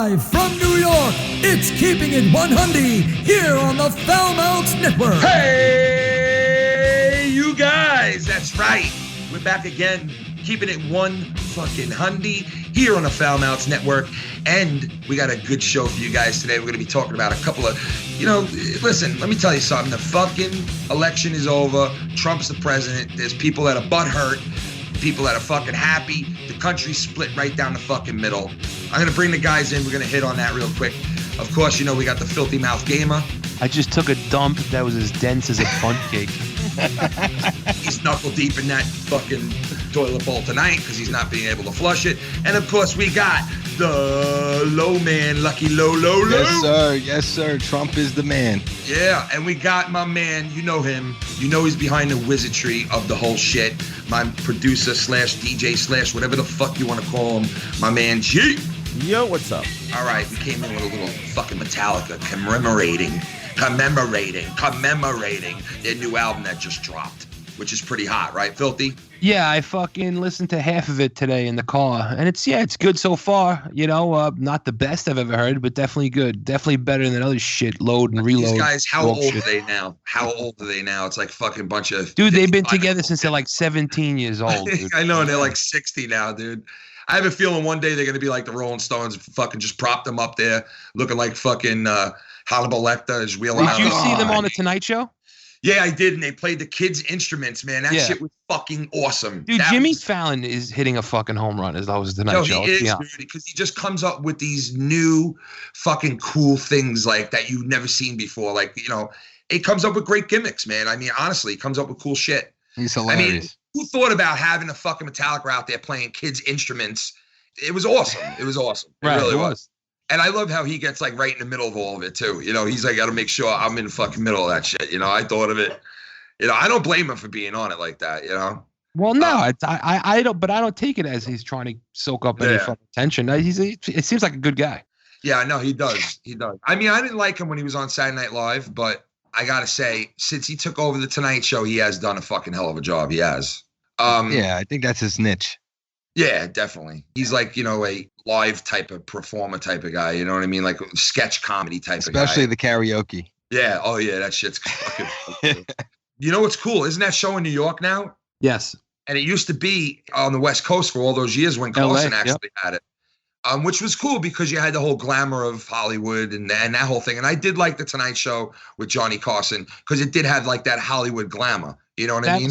Live from New York, it's Keepin It One Hundy here on the FoulMouthsNetwork. Hey, you guys, that's right. We're back again, keeping it one fucking Hundy here on the FoulMouthsNetwork. And we got a good show for you guys today. We're going to be talking about a couple of, listen, let me tell you something. The fucking election is over. Trump's the president. There's people that are butthurt, people that are fucking happy. The country's split right down the fucking middle. I'm going to bring the guys in. We're going to hit on that real quick. Of course, we got the Filthy Mouth Gamer. I just took a dump that was as dense as a bundt cake. He's knuckle deep in that fucking toilet bowl tonight because he's not being able to flush it. And of course, we got the low man, Lucky Low. Yes, sir. Trump is the man. Yeah, and we got my man, you know him. You know he's behind the wizardry of the whole shit. My producer / DJ / whatever the fuck you want to call him. My man, G. Yo, what's up? All right, we came in with a little fucking Metallica commemorating their new album that just dropped, which is pretty hot, right, Filthy? Yeah, I fucking listened to half of it today in the car, and it's good so far. Not the best I've ever heard, but definitely good. Definitely better than other shit, load and reload. These guys, how old are they now? It's like fucking bunch of... Dude, they've been together since they're like 17 years old. Dude. I know, and they're like 60 now, dude. I have a feeling one day they're going to be like the Rolling Stones, fucking just prop them up there, looking like fucking Hannibal Lecter is wheeling out. Did you see them on the Tonight Show? Yeah, I did, and they played the kids' instruments, man. That shit was fucking awesome. Dude, Jimmy Fallon is hitting a fucking home run as always the Tonight Show. He is, dude, because he just comes up with these new fucking cool things like that you've never seen before. Like, it comes up with great gimmicks, man. I mean, honestly, it comes up with cool shit. He's hilarious. I mean, who thought about having a fucking Metallica out there playing kids' instruments? It was awesome. It really was. And I love how he gets like right in the middle of all of it too. He's like, got to make sure I'm in the fucking middle of that shit. I thought of it. I don't blame him for being on it like that. Well, no, I don't. But I don't take it as he's trying to soak up any fucking attention. It seems like a good guy. Yeah, no, he does. He does. I mean, I didn't like him when he was on Saturday Night Live, but I gotta say, since he took over the Tonight Show, he has done a fucking hell of a job. He has. Yeah, I think that's his niche. Yeah, definitely. He's like, a live type of performer type of guy. You know what I mean? Like sketch comedy type of guy. Especially the karaoke. Yeah. Oh, yeah. That shit's fucking cool. You know what's cool? Isn't that show in New York now? Yes. And it used to be on the West Coast for all those years when Carson actually had it. Which was cool because you had the whole glamour of Hollywood and that whole thing. And I did like the Tonight Show with Johnny Carson because it did have like that Hollywood glamour. You know what I mean?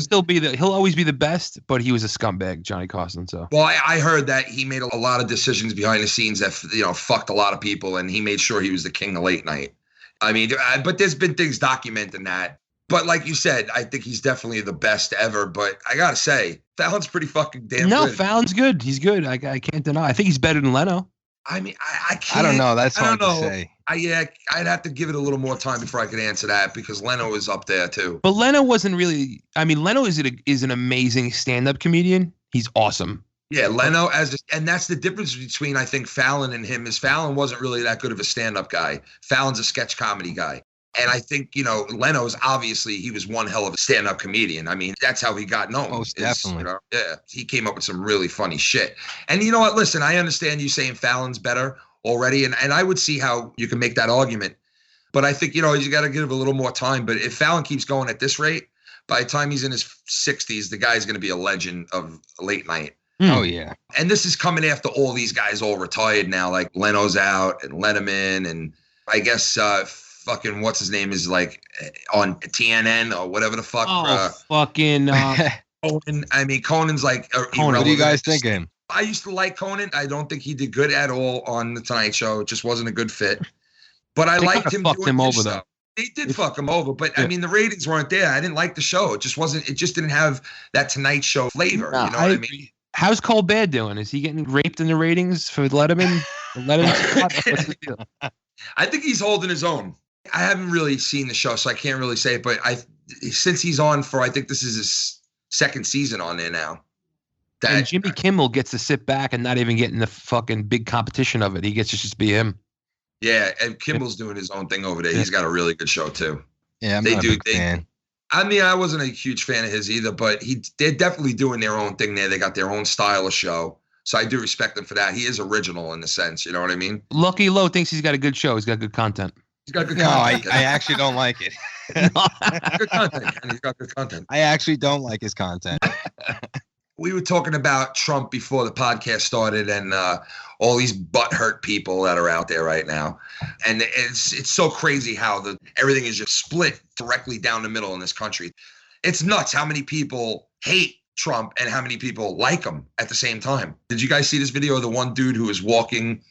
He'll always be the best, but he was a scumbag, Johnny Carson. So. Well, I heard that he made a lot of decisions behind the scenes that, fucked a lot of people, and he made sure he was the king of late night. I mean, but there's been things documenting that. But like you said, I think he's definitely the best ever. But I got to say, Fallon's pretty fucking damn good. No, Fallon's good. He's good. I can't deny. I think he's better than Leno. I mean, I can't. I don't know. That's hard to say. I'd have to give it a little more time before I could answer that because Leno is up there too. But Leno wasn't really. I mean, Leno is an amazing stand-up comedian. He's awesome. Yeah, Leno and that's the difference between I think Fallon and him is Fallon wasn't really that good of a stand-up guy. Fallon's a sketch comedy guy. And I think, Leno's obviously he was one hell of a stand-up comedian. I mean, that's how he got known. Most definitely. Yeah, he came up with some really funny shit. And you know what? Listen, I understand you saying Fallon's better already, and I would see how you can make that argument. But I think, you got to give a little more time. But if Fallon keeps going at this rate, by the time he's in his 60s, the guy's going to be a legend of late night. Oh, yeah. And this is coming after all these guys all retired now, like Leno's out and Letterman, and I guess fucking what's his name is like on TNN or whatever the fuck. Fucking Conan. I mean, Conan's like Conan. What do you guys think of him? I used to like Conan. I don't think he did good at all on the Tonight Show. It just wasn't a good fit. But I liked him. Fucked him over though. They did fuck him over, but I mean the ratings weren't there. I didn't like the show. It just wasn't. It just didn't have that Tonight Show flavor. No, you know what I mean? How's Colbert doing? Is he getting raped in the ratings for Letterman? What's the deal? I think he's holding his own. I haven't really seen the show, so I can't really say it. But since he's on for, I think this is his second season on there now. And Jimmy Kimmel gets to sit back and not even get in the fucking big competition of it. He gets to just be him. Yeah, and Kimmel's doing his own thing over there. He's got a really good show too. Yeah, I'm not a big fan. I mean, I wasn't a huge fan of his either, but they're definitely doing their own thing there. They got their own style of show. So I do respect him for that. He is original in the sense, you know what I mean? Lucky Low thinks he's got a good show. He's got good content. He's got good No, content. I actually don't like it. Good content, and he's got good content. I actually don't like his content. We were talking about Trump before the podcast started, and all these butthurt people that are out there right now, and it's so crazy how everything is just split directly down the middle in this country. It's nuts how many people hate Trump and how many people like him at the same time. Did you guys see this video of the one dude who was walking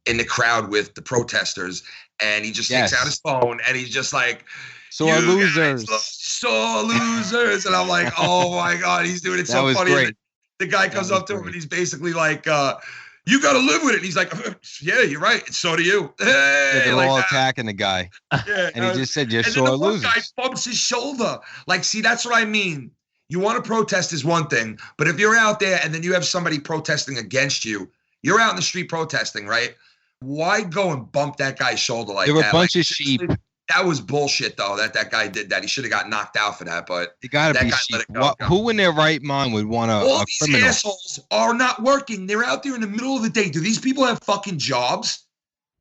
in the crowd with the protesters, and he just takes out his phone and he's just like, "Sore losers, sore losers," and I'm like, "Oh my God, he's doing it so funny." Great. The guy comes up to him and he's basically like, "You got to live with it." And he's like, "Yeah, you're right. So do you." Hey, they're like all that. Attacking the guy, yeah, and he just said, "You're and sore then the losers." one guy bumps his shoulder. Like, see, that's what I mean. You want to protest is one thing, but if you're out there and then you have somebody protesting against you, you're out in the street protesting, right? Why go and bump that guy's shoulder like that? They're a bunch of sheep. That was bullshit, though, that guy did that. He should have got knocked out for that, but you got to be sheep. Who in their right mind would want All a these criminal? assholes are not working. They're out there in the middle of the day. Do these people have fucking jobs?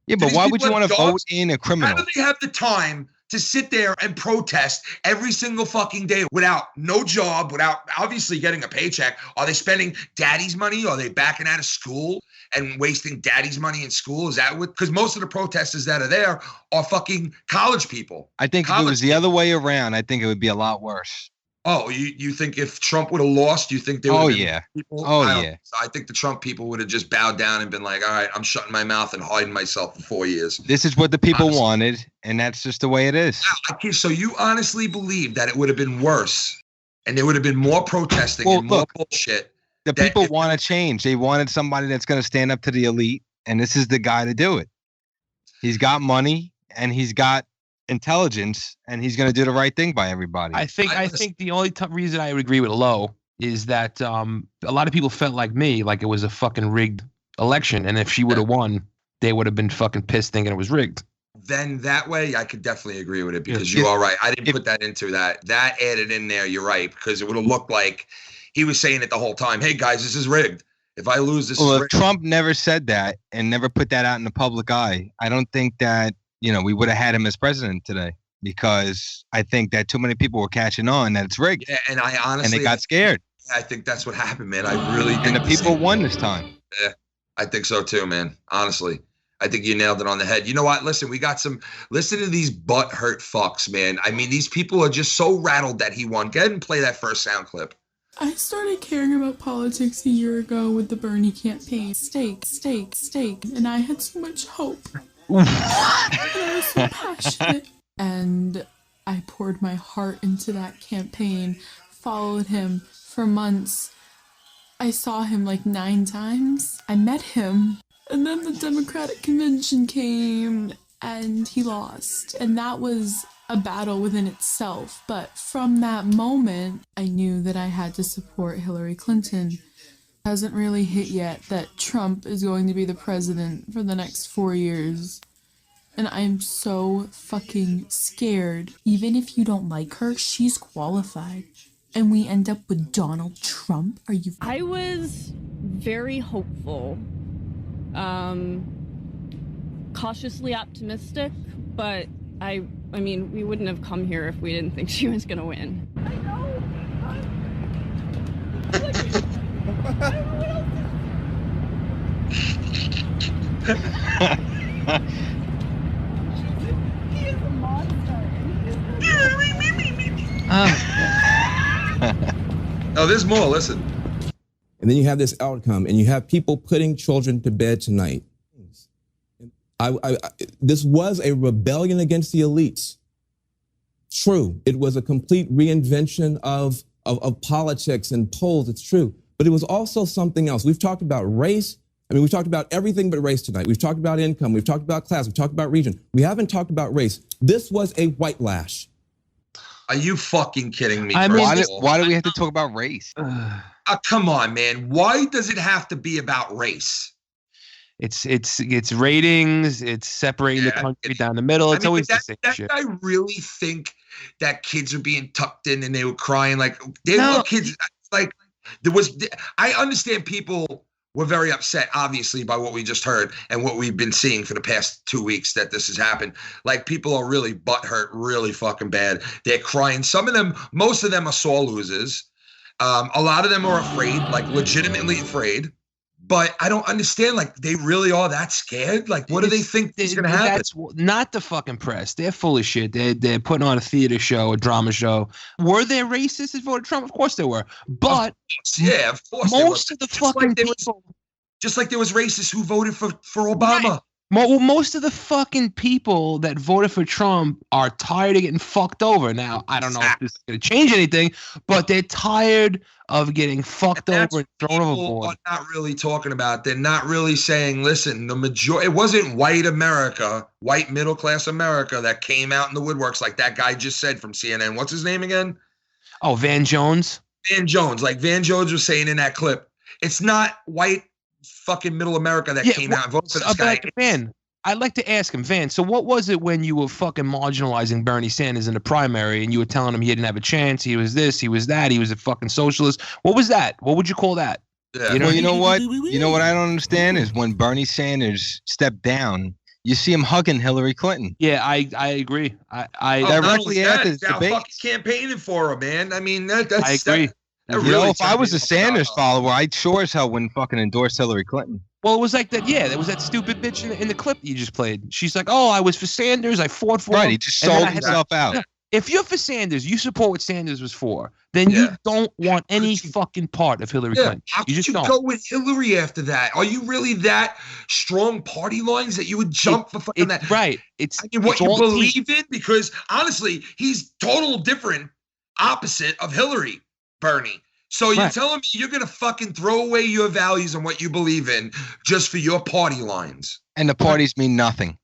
Yeah, but why would you want to vote in a criminal? How do they have the time to sit there and protest every single fucking day without no job, without obviously getting a paycheck? Are they spending daddy's money? Are they backing out of school and wasting daddy's money in school? Is that what? Because most of the protesters that are there are fucking college people. I think if it was the other way around, I think it would be a lot worse. Oh, you think if Trump would have lost, you think there would have been people? I think the Trump people would have just bowed down and been like, all right, I'm shutting my mouth and hiding myself for 4 years. This is what the people wanted, and that's just the way it is. Okay, so you honestly believe that it would have been worse and there would have been more protesting and more bullshit? The people want to change. They wanted somebody that's going to stand up to the elite, and this is the guy to do it. He's got money, and he's got intelligence, and he's going to do the right thing by everybody. I think the only reason I would agree with Lowe is that a lot of people felt like me, like it was a fucking rigged election, and if she would have won, they would have been fucking pissed thinking it was rigged. Then that way, I could definitely agree with it because you are right. I didn't put that into that. That added in there. You're right, because it would have looked like he was saying it the whole time. Hey guys, this is rigged. If I lose, this is rigged. If Trump never said that and never put that out in the public eye, I don't think that we would have had him as president today, because I think that too many people were catching on that it's rigged. Yeah, and I honestly, and they got scared. I think that's what happened, man. I really think. And the people won this time. Yeah, I think so too, man. Honestly, I think you nailed it on the head. You know what? Listen, listen to these butthurt fucks, man. I mean, these people are just so rattled that he won. Go ahead and play that first sound clip. I started caring about politics a year ago with the Bernie campaign. Stake, and I had so much hope. And I was so passionate, and I poured my heart into that campaign, followed him for months. I saw him like 9 times. I met him, and then the Democratic convention came, and he lost, and that was a battle within itself. But from that moment, I knew that I had to support Hillary Clinton. It hasn't really hit yet that Trump is going to be the president for the next 4 years. And I'm so fucking scared. Even if you don't like her, she's qualified. And we end up with Donald Trump? Are you... I was very hopeful. Cautiously optimistic, but I mean, we wouldn't have come here if we didn't think she was gonna win. I know. He is a monster. Oh, there's more. Listen. And then you have this outcome, and you have people putting children to bed tonight. This was a rebellion against the elites. True, it was a complete reinvention of politics and polls. It's true, but it was also something else. We've talked about race. I mean, we've talked about everything but race tonight. We've talked about income. We've talked about class. We've talked about region. We haven't talked about race. This was a white lash. Are you fucking kidding me? I mean, why do we have to talk about race? Come on, man. Why does it have to be about race? It's ratings. It's separating the country down the middle. It's always the same shit. I really think that kids are being tucked in and they were crying like they were kids. Like there was. I understand people we're very upset, obviously, by what we just heard and what we've been seeing for the past 2 weeks that this has happened. Like, people are really butthurt, really fucking bad. They're crying. Some of them, most of them are sore losers. A lot of them are afraid, like legitimately afraid. But I don't understand, like, they really are that scared? Like, what do they think is going to happen? That's not the fucking press. They're full of shit. They're putting on a theater show, a drama show. Were there racists that voted Trump? Of course there were. But yeah, of course most of the fucking people. Just like there was racists who voted for Obama. Right. Well, most of the fucking people that voted for Trump are tired of getting fucked over. Now, I don't know if this is going to change anything, but they're tired of getting fucked over and thrown overboard. Are not really talking about. They're not really saying, listen, the majority, it wasn't white America, white middle class America that came out in the woodworks like that guy just said from CNN. What's his name again? Oh, Van Jones. Van Jones. Like Van Jones was saying in that clip. It's not white fucking middle America that came out and voted for this guy. Van, I'd like to ask him, Van, so what was it when you were fucking marginalizing Bernie Sanders in the primary and you were telling him he didn't have a chance, he was this, he was that, he was a fucking socialist? What was that? What would you call that? Yeah. You know what? You know what I don't understand is when Bernie Sanders stepped down, you see him hugging Hillary Clinton. Yeah, I agree. I directly after the debate. Fucking campaigning for him, man. I mean, that's I agree. If I was a Sanders follower, I'd sure as hell wouldn't fucking endorse Hillary Clinton. Well, it was like that. Yeah, there was that stupid bitch in the clip that you just played. She's like, "Oh, I was for Sanders. I fought for him." Right, he just sold himself out. If you're for Sanders, you support what Sanders was for. Then you don't want any fucking part of Hillary Clinton. How could you just you go with Hillary after that? Are you really that strong party lines that you would jump for fucking that? Right. I mean, what you believe in? Because honestly, he's total different, opposite of Hillary, Bernie. So you're telling me you're going to fucking throw away your values and what you believe in just for your party lines. And the parties mean nothing.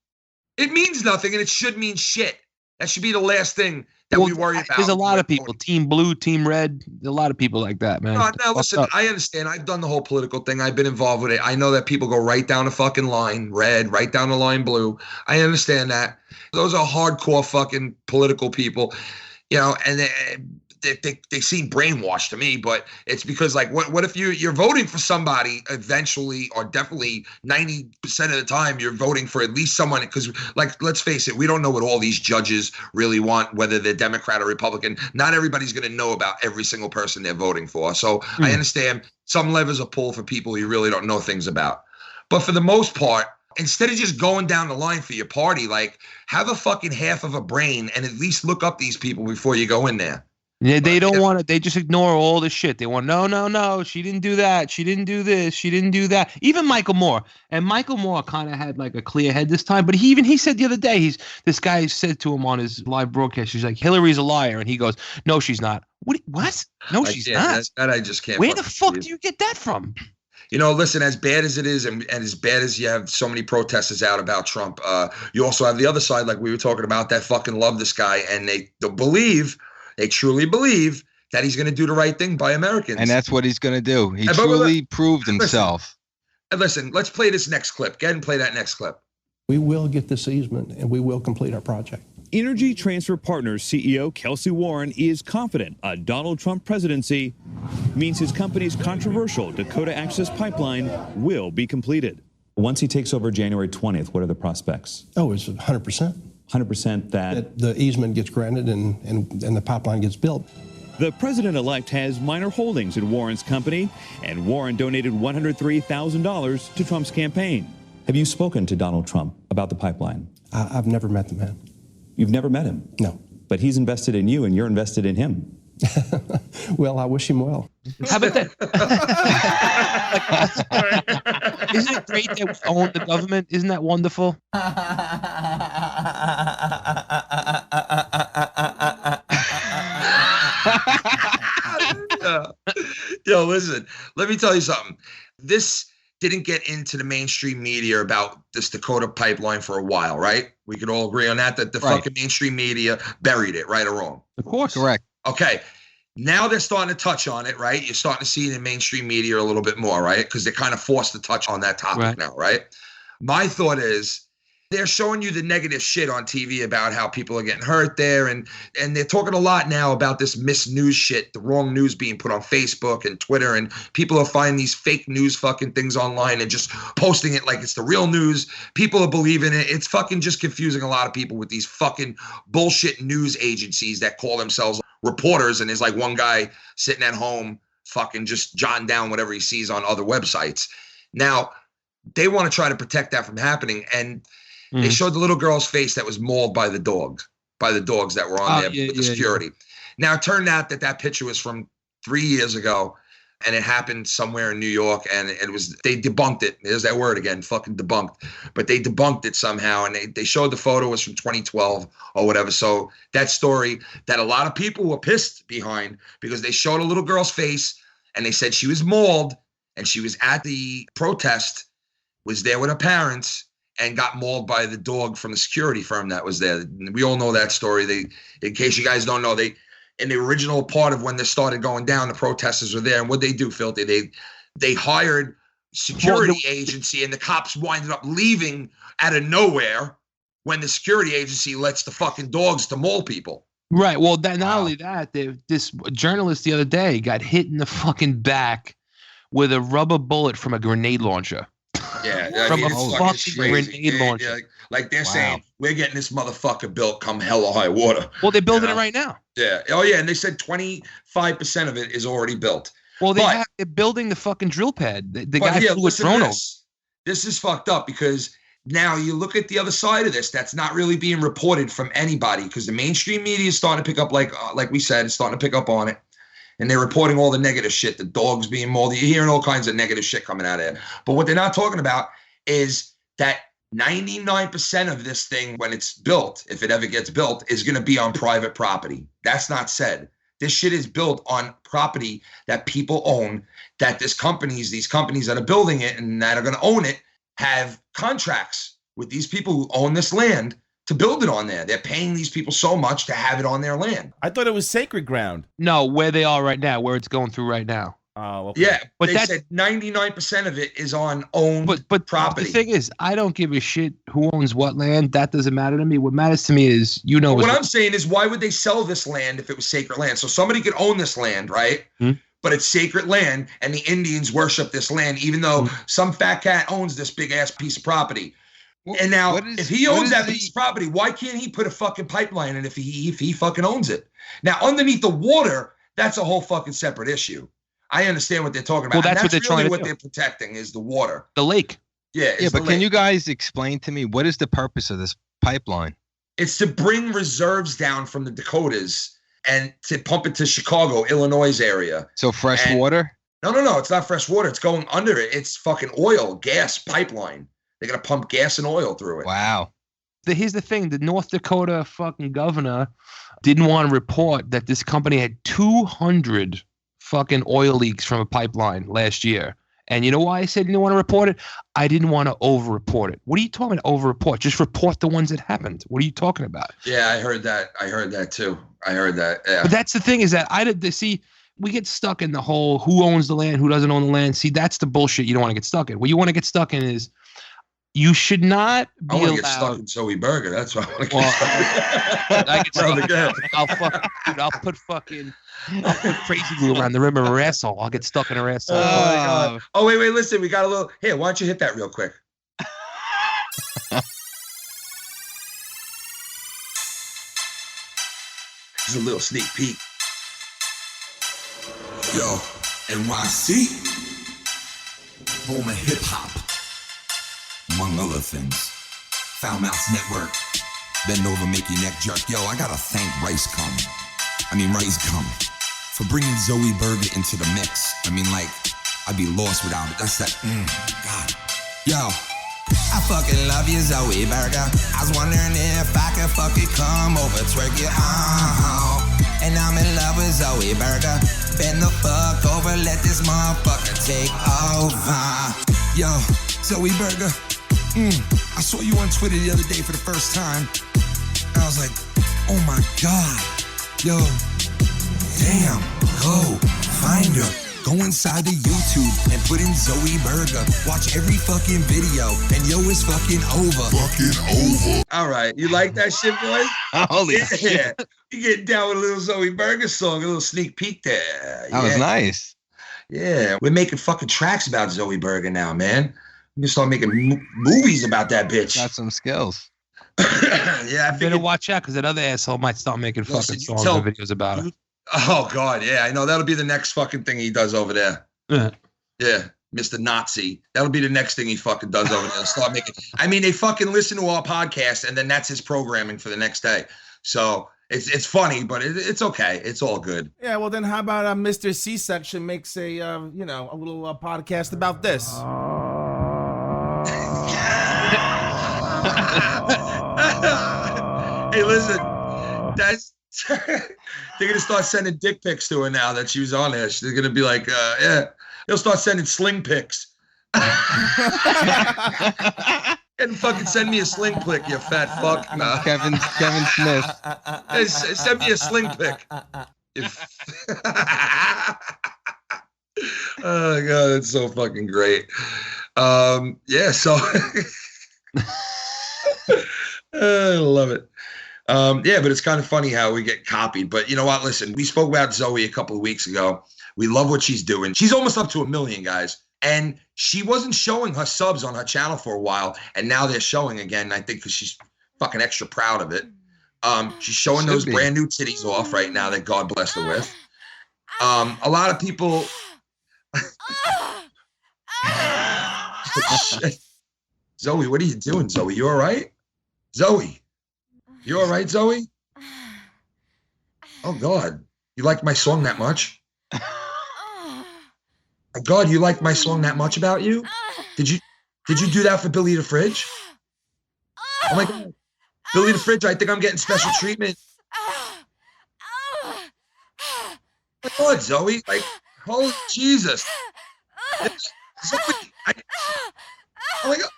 It means nothing, and it should mean shit. That should be the last thing that we worry about. There's a lot of people, Team Blue, Team Red, a lot of people like that, man. Now listen, I understand. I've done the whole political thing. I've been involved with it. I know that people go right down the fucking line, red, right down the line, blue. I understand that. Those are hardcore fucking political people, you know, and they seem brainwashed to me, but it's because, like, what if you're voting for somebody eventually, or definitely 90% of the time you're voting for at least someone, because, like, let's face it, we don't know what all these judges really want, whether they're Democrat or Republican. Not everybody's going to know about every single person they're voting for. So I understand some levers are pulled for people you really don't know things about. But for the most part, instead of just going down the line for your party, like, have a fucking half of a brain and at least look up these people before you go in there. Yeah, they don't want it. They just ignore all the shit. They want, no, she didn't do that. She didn't do this. She didn't do that. Even Michael Moore. And Michael Moore kind of had like a clear head this time. But he said the other day, this guy said to him on his live broadcast, he's like, Hillary's a liar. And he goes, no, she's not. What? No, she's not. That I just can't. Where the fuck do you get that from? You know, listen, as bad as it is, and as bad as you have so many protesters out about Trump, you also have the other side, like we were talking about, that fucking love this guy. And they truly believe that he's going to do the right thing by Americans. And that's what he's going to do. He truly proved himself. Listen, let's play this next clip. Go ahead and play that next clip. We will get this easement and we will complete our project. Energy Transfer Partners CEO Kelsey Warren is confident a Donald Trump presidency means his company's controversial Dakota Access Pipeline will be completed. Once he takes over January 20th, what are the prospects? Oh, it's 100%. 100% that the easement gets granted and the pipeline gets built. The president-elect has minor holdings in Warren's company, and Warren donated $103,000 to Trump's campaign. Have you spoken to Donald Trump about the pipeline? I've never met the man. You've never met him? No. But he's invested in you and you're invested in him. Well, I wish him well. How about that? Isn't it great that we own the government? Isn't that wonderful? Yo, listen, let me tell you something. This didn't get into the mainstream media about this Dakota pipeline for a while, right? We could all agree on that the fucking mainstream media buried it, right or wrong? Of course. Correct. Okay. Now they're starting to touch on it, right? You're starting to see it in mainstream media a little bit more, right? Because they're kind of forced to touch on that topic now, right? My thought is, they're showing you the negative shit on TV about how people are getting hurt there. And they're talking a lot now about this misnews shit, the wrong news being put on Facebook and Twitter. And people are finding these fake news fucking things online and just posting it like it's the real news. People are believing it. It's fucking just confusing a lot of people with these fucking bullshit news agencies that call themselves reporters. And there's like one guy sitting at home fucking just jotting down whatever he sees on other websites. Now, they want to try to protect that from happening. And they showed the little girl's face that was mauled by the dogs that were on there with the security. Now, it turned out that picture was from 3 years ago, and it happened somewhere in New York, and they debunked it. There's that word again, fucking debunked. But they debunked it somehow, and they showed the photo was from 2012 or whatever. So that story that a lot of people were pissed behind because they showed a little girl's face, and they said she was mauled, and she was at the protest, was there with her parents, and got mauled by the dog from the security firm that was there. We all know that story. In case you guys don't know, in the original part of when this started going down, the protesters were there. And what they do, Filthy, they hired security agency, and the cops winded up leaving out of nowhere when the security agency lets the fucking dogs to maul people. Right. Well, not only that, this journalist the other day got hit in the fucking back with a rubber bullet from a grenade launcher. Yeah, from a fucking grenade launcher. Like they're saying, we're getting this motherfucker built come hell or high water. Well, they're building it right now. Yeah. Oh, yeah. And they said 25% of it is already built. Well, they're building the fucking drill pad. The guy flew a drone over. This is fucked up because now you look at the other side of this. That's not really being reported from anybody because the mainstream media is starting to pick up, like we said, it's starting to pick up on it. And they're reporting all the negative shit, the dogs being mauled. You're hearing all kinds of negative shit coming out of it. But what they're not talking about is that 99% of this thing, when it's built, if it ever gets built, is going to be on private property. That's not said. This shit is built on property that people own, that these companies that are building it and that are going to own it have contracts with these people who own this land to build it on there. They're paying these people so much to have it on their land. I thought it was sacred ground. No, where they are right now, where it's going through right now. Oh, okay. Yeah, but they said 99% of it is on owned property. The thing is, I don't give a shit who owns what land. That doesn't matter to me. What matters to me is, what I'm saying is, why would they sell this land if it was sacred land? So somebody could own this land, right? But it's sacred land, and the Indians worship this land, even though some fat cat owns this big ass piece of property. And now, if he owns that piece of property, why can't he put a fucking pipeline in if he fucking owns it? Now, underneath the water, that's a whole fucking separate issue. I understand what they're talking about. Well, that's what they're trying to do. What they're protecting is the water. The lake. Yeah, but can you guys explain to me what is the purpose of this pipeline? It's to bring reserves down from the Dakotas and to pump it to Chicago, Illinois area. So fresh water? No. It's not fresh water. It's going under it. It's fucking oil, gas pipeline. They're going to pump gas and oil through it. Wow. Here's the thing. The North Dakota fucking governor didn't want to report that this company had 200 fucking oil leaks from a pipeline last year. And you know why I said you didn't want to report it? I didn't want to over-report it. What are you talking about over-report? Just report the ones that happened. What are you talking about? Yeah, I heard that. I heard that too. Yeah. But that's the thing is that we get stuck in the whole who owns the land, who doesn't own the land. See, that's the bullshit you don't want to get stuck in. What you want to get stuck in is you should not be allowed. Get stuck in Zoie Burgher. That's what I want to get stuck in. I'll put crazy glue around the rim of her asshole. I'll get stuck in her asshole. Oh, my God. Oh, wait, listen. We got a little. Here, why don't you hit that real quick? Just a little sneak peek. Yo, NYC, home of hip hop, among other things. FoulMouthsNetwork, bend over, make your neck jerk. Yo, I gotta thank Rice Cum for bringing Zoie Burgher into the mix. I mean, like, I'd be lost without it. That's that, God. Yo, I fucking love you, Zoie Burgher. I was wondering if I could fucking come over, twerk you, and I'm in love with Zoie Burgher. Bend the fuck over, let this motherfucker take over. Yo, Zoie Burgher, I saw you on Twitter the other day for the first time. And I was like, oh my God. Yo, damn, go find her. Go inside the YouTube and put in Zoie Burgher. Watch every fucking video, and yo, it's fucking over. Fucking over. All right, you like that shit, boys? Holy Yeah. shit. You get down with a little Zoie Burgher song, a little sneak peek there. That was nice. Yeah, we're making fucking tracks about Zoie Burgher now, man. We can start making movies about that bitch. Got some skills. Yeah, I Better watch out, because that other asshole might start making fucking songs and videos about it. Oh God, yeah, I know that'll be the next fucking thing he does over there. Yeah, Mr. Nazi. That'll be the next thing he fucking does over there. Start making. I mean, they fucking listen to our podcast, and then that's his programming for the next day. So it's funny, but it's okay. It's all good. Yeah, well then, how about Mr. C-Section makes a a little podcast about this? Hey, listen, that's they're gonna start sending dick pics to her now that she was on there. They're gonna be like, yeah, they'll start sending sling pics. And fucking send me a sling pic, you fat fuck. No. Kevin Smith. Hey, send me a sling pic. Oh God, that's so fucking great. Yeah, so I love it. Yeah, but it's kind of funny how we get copied. But you know what? Listen, we spoke about Zoie a couple of weeks ago. We love what she's doing. She's almost up to 1 million, guys. And she wasn't showing her subs on her channel for a while, and now they're showing again. I think because she's fucking extra proud of it. She's showing those brand new titties off right now that God blessed her with. A lot of people. Zoie, what are you doing, Zoie? You all right? Zoie, you all right, Zoie? Oh God, you like my song that much? Oh God, you like my song that much about you? Did you do that for Billy the Fridge? Oh my God, Billy the Fridge, I think I'm getting special treatment. Oh my God, Zoie, like, holy Jesus. Zoie, oh my God,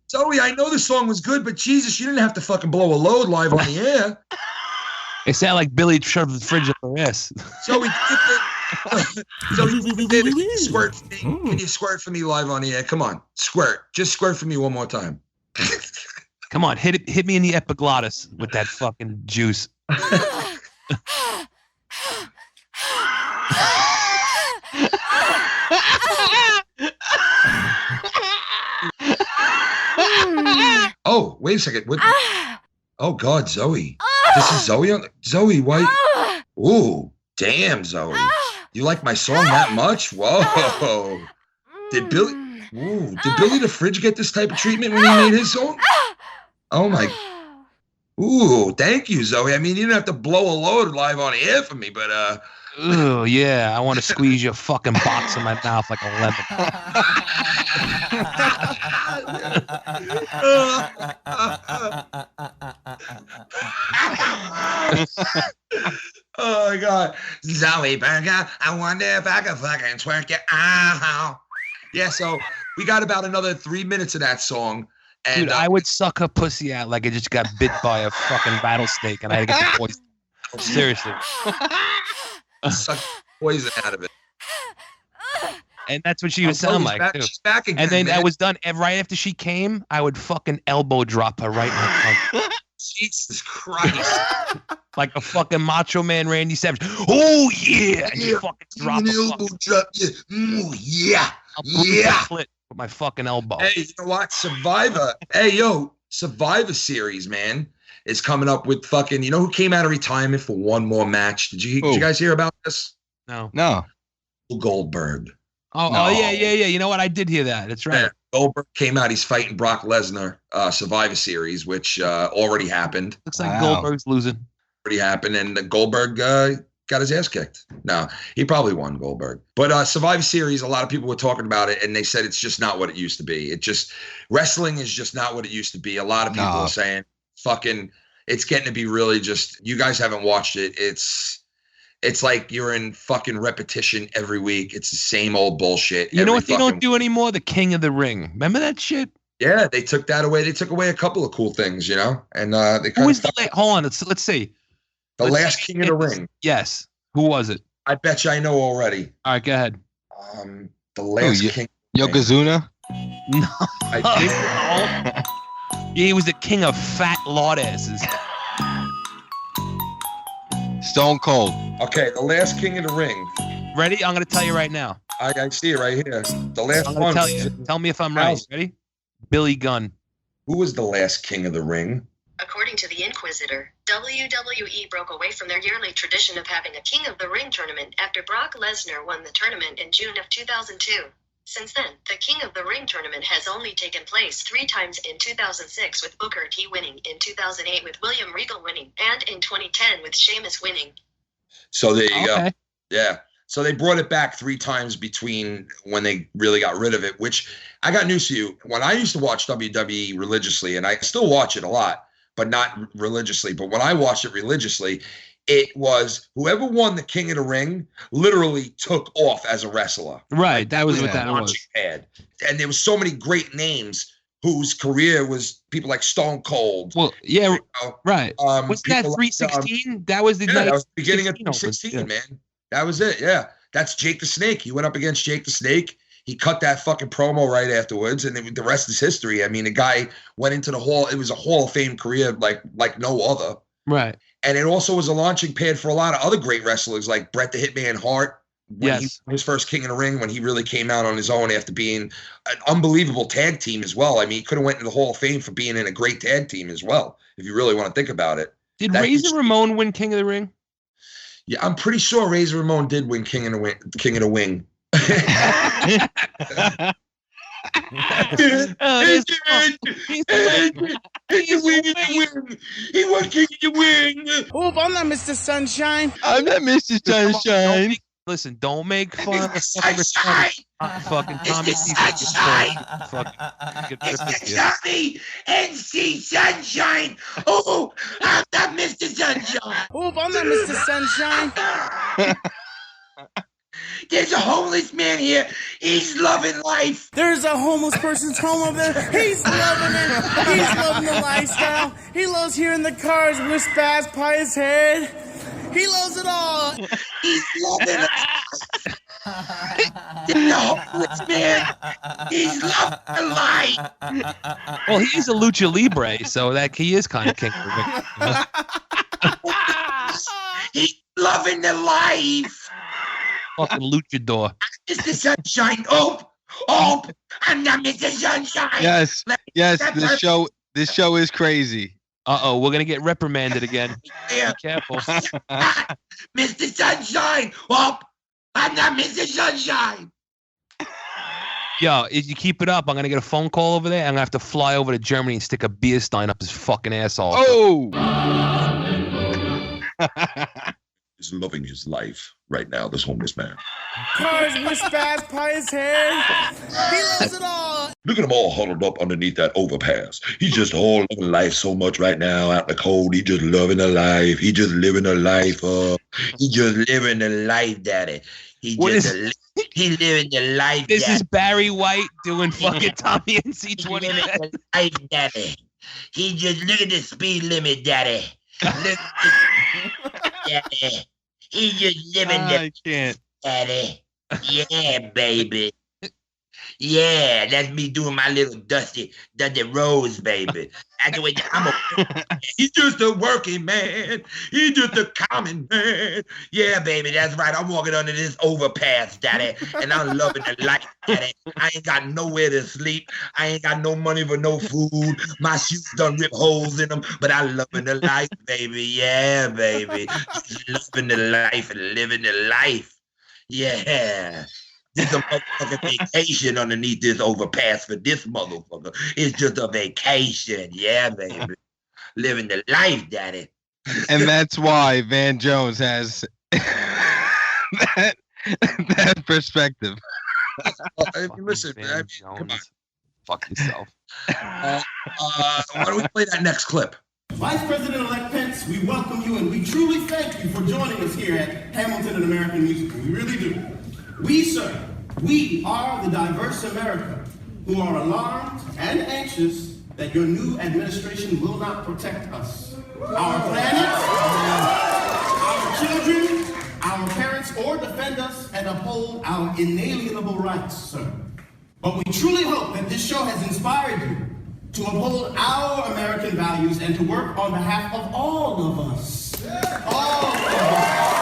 Zoie, I know the song was good, but Jesus, you didn't have to fucking blow a load live on the air. It sounded like Billy shoved the fridge up her ass. Zoie, can you squirt for me? Can you squirt for me live on the air? Come on, squirt. Just squirt for me one more time. Come on, hit me in the epiglottis with that fucking juice. Oh, wait a second. What? Oh God, Zoie. This is Zoie on Zoie, why? Ooh, damn, Zoie. You like my song that much? Whoa. Did Billy the Fridge get this type of treatment when he made his song? Oh my. Ooh, thank you, Zoie. I mean, you didn't have to blow a load live on air for me, but Ooh, yeah, I want to squeeze your fucking box in my mouth like a lemon. Oh my God, Zoie Burgher, I wonder if I can fucking twerk it. Yeah, so we got about another 3 minutes of that song. And dude, I would suck her pussy out like it just got bit by a fucking rattlesnake and I had to get the poison. Seriously. Suck poison out of it. And that's what she would sound like, too. She's back again, and then man. I was done. And right after she came, I would fucking elbow drop her right in her tongue. Jesus Christ. Like a fucking Macho Man Randy Savage. Oh, yeah. And you fucking drop her. Elbow drop. Yeah. Ooh, yeah. I'll bruise her clit with my fucking elbow. Hey, you know what? Survivor. Hey, yo. Survivor Series, man, is coming up with fucking, you know who came out of retirement for one more match? Did you guys hear about this? No. Goldberg. Oh, yeah. You know what? I did hear that. That's right. Yeah. Goldberg came out. He's fighting Brock Lesnar, Survivor Series, which already happened. Looks like Goldberg's losing. Already happened, and Goldberg got his ass kicked. No, he probably won, Goldberg. But Survivor Series, a lot of people were talking about it, and they said it's just not what it used to be. Wrestling is just not what it used to be. A lot of people are saying, fucking, it's getting to be really just, you guys haven't watched it. It's like you're in fucking repetition every week. It's the same old bullshit. You know what they don't do anymore? The King of the Ring. Remember that shit? Yeah, they took that away. They took away a couple of cool things, you know? And they kind of hold on, let's see. The last King of the Ring. Yes. Who was it? I bet you I know already. All right, go ahead. The last king. Yokozuna? No. I think Yeah, he was the king of fat lard asses. Stone Cold. Okay, the last king of the ring. Ready? I'm going to tell you right now. I see it right here. The last I'm one. going to tell you. Tell me if I'm right. Ready? Billy Gunn. Who was the last king of the ring? According to the Inquisitor, WWE broke away from their yearly tradition of having a King of the Ring tournament after Brock Lesnar won the tournament in June of 2002. Since then, the King of the Ring tournament has only taken place 3 times: in 2006 with Booker T winning, in 2008 with William Regal winning, and in 2010 with Sheamus winning. So there you go. Yeah. So they brought it back 3 times between when they really got rid of it, which I got news for you. When I used to watch WWE religiously, and I still watch it a lot, but not religiously. But when I watched it religiously, it was whoever won the King of the Ring literally took off as a wrestler. Right. That was what that was. Pad. And there was so many great names whose career was people like Stone Cold. Well, yeah, you know, right. Was that 316? That was the night. That was the beginning of 316, man. That was it. Yeah. That's Jake the Snake. He went up against Jake the Snake. He cut that fucking promo right afterwards, and the rest is history. I mean, the guy went into the hall. It was a Hall of Fame career like no other. Right. And it also was a launching pad for a lot of other great wrestlers like Bret the Hitman Hart. When he was his first King of the Ring, when he really came out on his own after being an unbelievable tag team as well. I mean, he could have went into the Hall of Fame for being in a great tag team as well, if you really want to think about it. Did Razor Ramon win King of the Ring? Yeah, I'm pretty sure Razor Ramon did win King of the Wing. He won King of the Wing. Oh, I'm not Mr. Sunshine. I'm not Mr. Sunshine. Listen, don't make fun of fucking Tommy. Tommy NC Sunshine. Oh, I'm not Mr. Sunshine. Oh, I'm not Mr. Sunshine. There's a homeless man here. He's loving life. There's a homeless person's home over there. He's loving it. He's loving the lifestyle. He loves hearing the cars whisk past by his head. He loves it all. He's loving it. There's a homeless man. He's loving the life. Well, he's a lucha libre, so that he is kind of king. He's loving the life. Fucking luchador. Mr. Sunshine. Oh, I'm not Mr. Sunshine. Yes. This show is crazy. Uh-oh, we're gonna get reprimanded again. Yeah. Be careful. Mr. Sunshine. Oh, I'm not Mr. Sunshine. Yo, if you keep it up, I'm gonna get a phone call over there. I'm gonna have to fly over to Germany and stick a beer stein up his fucking asshole. Oh. Is loving his life right now, this homeless man. Cars whisk past by his head. He loves it all. Look at him all huddled up underneath that overpass. He's just all loving life so much right now out in the cold. He just loving the life. He just living the life. He just living the life, daddy. He living the life, This daddy. is Barry White doing fucking Tommy and C20. Living the life, daddy. He just look at the speed limit, daddy. Look daddy. He just living the can't. daddy. Yeah, baby. Yeah, that's me doing my little Dusty Rose, baby. That's the way he's just a working man. He's just a common man. Yeah, baby, that's right. I'm walking under this overpass, daddy, and I'm loving the life, daddy. I ain't got nowhere to sleep. I ain't got no money for no food. My shoes done rip holes in them, but I'm loving the life, baby. Yeah, baby. Just loving the life and living the life. Yeah. This is a motherfucking vacation underneath this overpass for this motherfucker. It's just a vacation. Yeah, baby. Living the life, daddy. And that's why Van Jones has that perspective. Listen, man, come on. Fuck yourself. Why don't we play that next clip? Vice President-elect Pence, we welcome you and we truly thank you for joining us here at Hamilton and American Musical. We really do. We, sir, we are the diverse America who are alarmed and anxious that your new administration will not protect us. Our planet, our children, our parents or defend us and uphold our inalienable rights, sir. But we truly hope that this show has inspired you to uphold our American values and to work on behalf of all of us. All of us.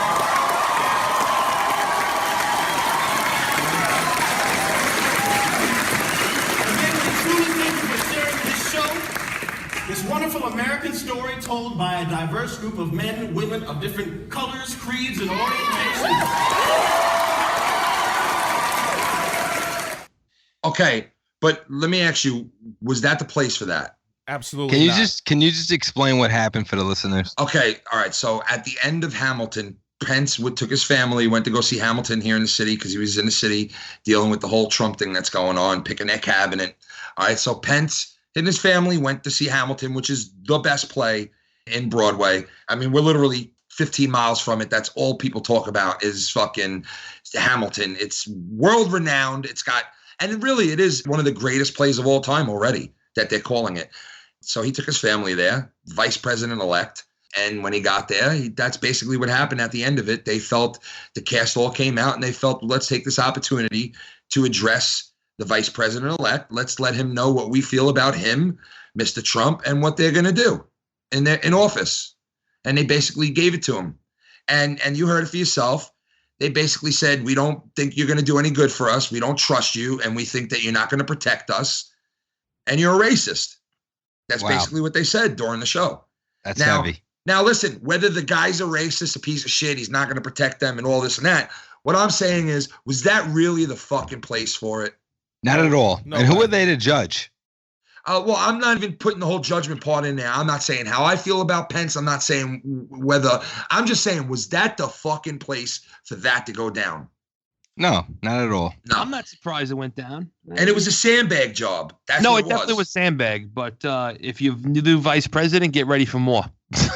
This wonderful American story told by a diverse group of men and women of different colors, creeds, and orientations. Okay, but let me ask you, was that the place for that? Absolutely Can you just explain what happened for the listeners? Okay, all right. So at the end of Hamilton, Pence took his family, went to go see Hamilton here in the city because he was in the city dealing with the whole Trump thing that's going on, picking their cabinet. All right, so Pence and his family went to see Hamilton, which is the best play in Broadway. I mean, we're literally 15 miles from it. That's all people talk about is fucking Hamilton. It's world renowned. And really it is one of the greatest plays of all time already that they're calling it. So he took his family there, vice president elect. And when he got there, that's basically what happened at the end of it. They felt the cast all came out and they felt, let's take this opportunity to address the vice president-elect. Let's let him know what we feel about him, Mr. Trump, and what they're going to do in office. And they basically gave it to him. And you heard it for yourself. They basically said, we don't think you're going to do any good for us. We don't trust you. And we think that you're not going to protect us. And you're a racist. That's basically what they said during the show. That's heavy. Now, listen, whether the guy's a racist, a piece of shit, he's not going to protect them and all this and that. What I'm saying is, was that really the fucking place for it? Not at all. No and who are they to judge? Well, I'm not even putting the whole judgment part in there. I'm not saying how I feel about Pence. I'm not saying whether. I'm just saying, was that the fucking place for that to go down? No, not at all. No. I'm not surprised it went down. And it was a sandbag job. That's no, what it definitely was sandbag. But if you're new vice president, get ready for more.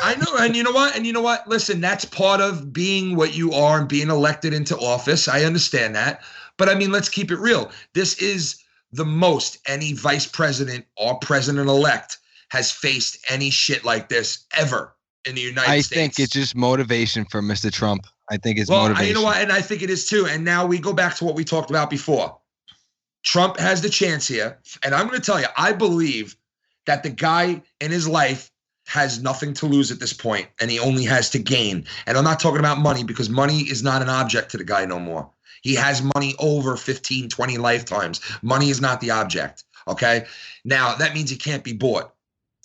I know. And you know what? Listen, that's part of being what you are and being elected into office. I understand that. But I mean, let's keep it real. This is the most any vice president or president-elect has faced any shit like this ever in the United States. I think it's just motivation for Mr. Trump. I think it's motivation. You know what? And I think it is too. And now we go back to what we talked about before. Trump has the chance here. And I'm going to tell you, I believe that the guy in his life has nothing to lose at this point, and he only has to gain. And I'm not talking about money because money is not an object to the guy no more. He has money over 15, 20 lifetimes. Money is not the object, okay? Now, that means he can't be bought,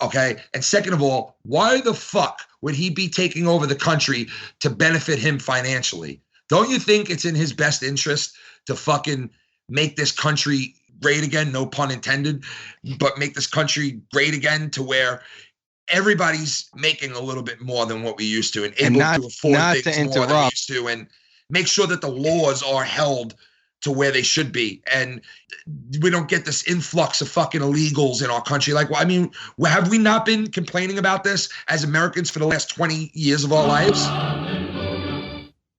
okay? And second of all, why the fuck would he be taking over the country to benefit him financially? Don't you think it's in his best interest to fucking make this country great again, no pun intended, but make this country great again to where everybody's making a little bit more than what we used to and able to afford things more than we used to, and make sure that the laws are held to where they should be. And we don't get this influx of fucking illegals in our country. Like, I mean, have we not been complaining about this as Americans for the last 20 years of our lives?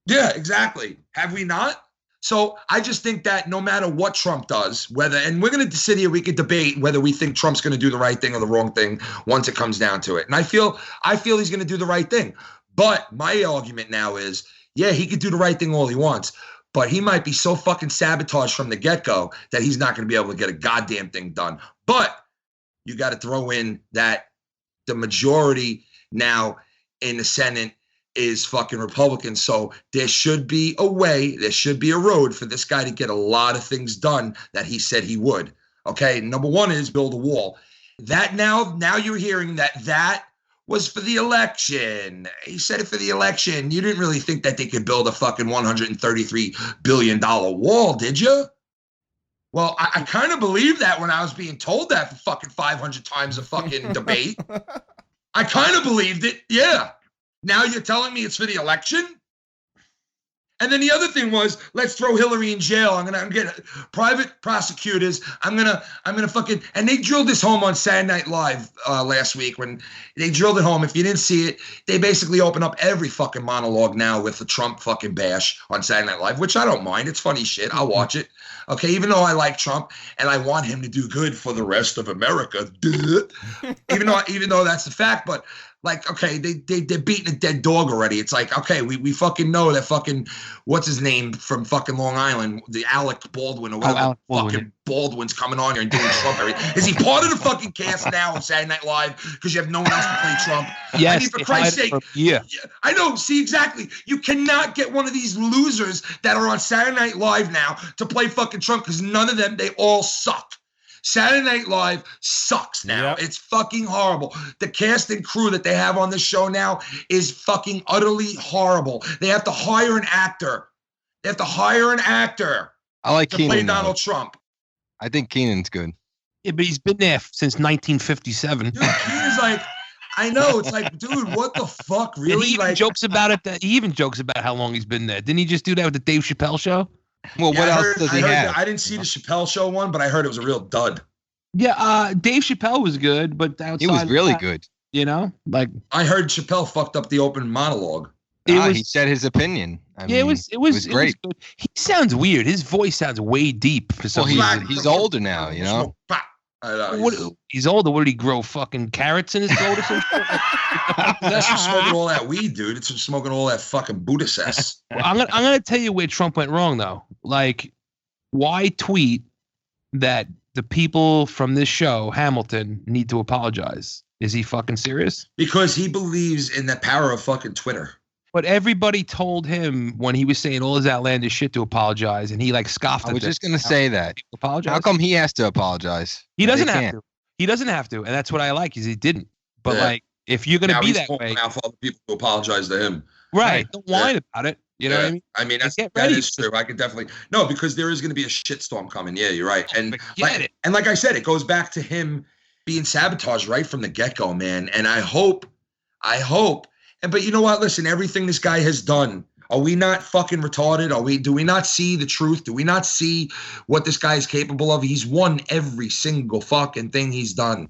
Yeah, exactly. Have we not? So I just think that no matter what Trump does, and we're going to sit here, we could debate whether we think Trump's going to do the right thing or the wrong thing once it comes down to it. And I feel he's going to do the right thing. But my argument now is, yeah, he could do the right thing all he wants, but he might be so fucking sabotaged from the get-go that he's not going to be able to get a goddamn thing done. But you got to throw in that the majority now in the Senate is fucking Republican. So there should be a way, there should be a road for this guy to get a lot of things done that he said he would. Okay, number one is build a wall. That now you're hearing that was for the election. He said it for the election. You didn't really think that they could build a fucking $133 billion wall, did you? Well, I kind of believed that when I was being told that for fucking 500 times a fucking debate. I kind of believed it, yeah. Now you're telling me it's for the election? And then the other thing was, let's throw Hillary in jail. I'm gonna get private prosecutors. I'm gonna fucking, and they drilled this home on Saturday Night Live last week when they drilled it home. If you didn't see it, they basically open up every fucking monologue now with the Trump fucking bash on Saturday Night Live, which I don't mind. It's funny shit. I'll watch it. Okay, even though I like Trump and I want him to do good for the rest of America, even though that's the fact. But Like, okay, they're beating a dead dog already. It's like, okay, we fucking know that fucking, what's his name from fucking Long Island, the Alec Baldwin or whatever. Alec Baldwin, fucking Baldwin's coming on here and doing Trump. Is he part of the fucking cast now of Saturday Night Live because you have no one else to play Trump? Yes, I mean, for Christ's sake. Yeah. I know. See, exactly. You cannot get one of these losers that are on Saturday Night Live now to play fucking Trump because none of them, they all suck. Saturday Night Live sucks now. Yep. It's fucking horrible. The cast and crew that they have on this show now is fucking utterly horrible. They have to hire an actor. I like to Kenan, play Donald Trump. I think Kenan's good. Yeah, but he's been there since 1957. Dude, Kenan's like, I know. It's like, dude, what the fuck? Really? And he even jokes about it. He even jokes about how long he's been there. Didn't he just do that with the Dave Chappelle show? Well, what else does he have? I didn't see the Chappelle show one, but I heard it was a real dud. Yeah, Dave Chappelle was good, but outside he was really good. You know, like I heard Chappelle fucked up the open monologue. He said his opinion. I mean, it was great. Good. He sounds weird. His voice sounds way deep for some reason. He's older now, you know. He's older. What did he grow? Fucking carrots in his throat or something? That's from smoking all that weed, dude. It's from smoking all that fucking Buddha cess. I'm gonna tell you where Trump went wrong, though. Like, why tweet that the people from this show, Hamilton, need to apologize? Is he fucking serious? Because he believes in the power of fucking Twitter. But everybody told him when he was saying all his outlandish shit to apologize, and he like scoffed at it. I was just gonna say that. Apologize. How come he has to apologize? He doesn't have to. He doesn't have to, and that's what I like is he didn't. But like, if you're gonna be that way, now for other people to apologize to him, right? Don't whine about it. You know what I mean? I mean, that is true. I could definitely because there is going to be a shitstorm coming. Yeah, you're right. And like I said, it goes back to him being sabotaged right from the get-go, man. And I hope. But you know what? Listen, everything this guy has done. Are we not fucking retarded? Do we not see the truth? Do we not see what this guy is capable of? He's won every single fucking thing he's done.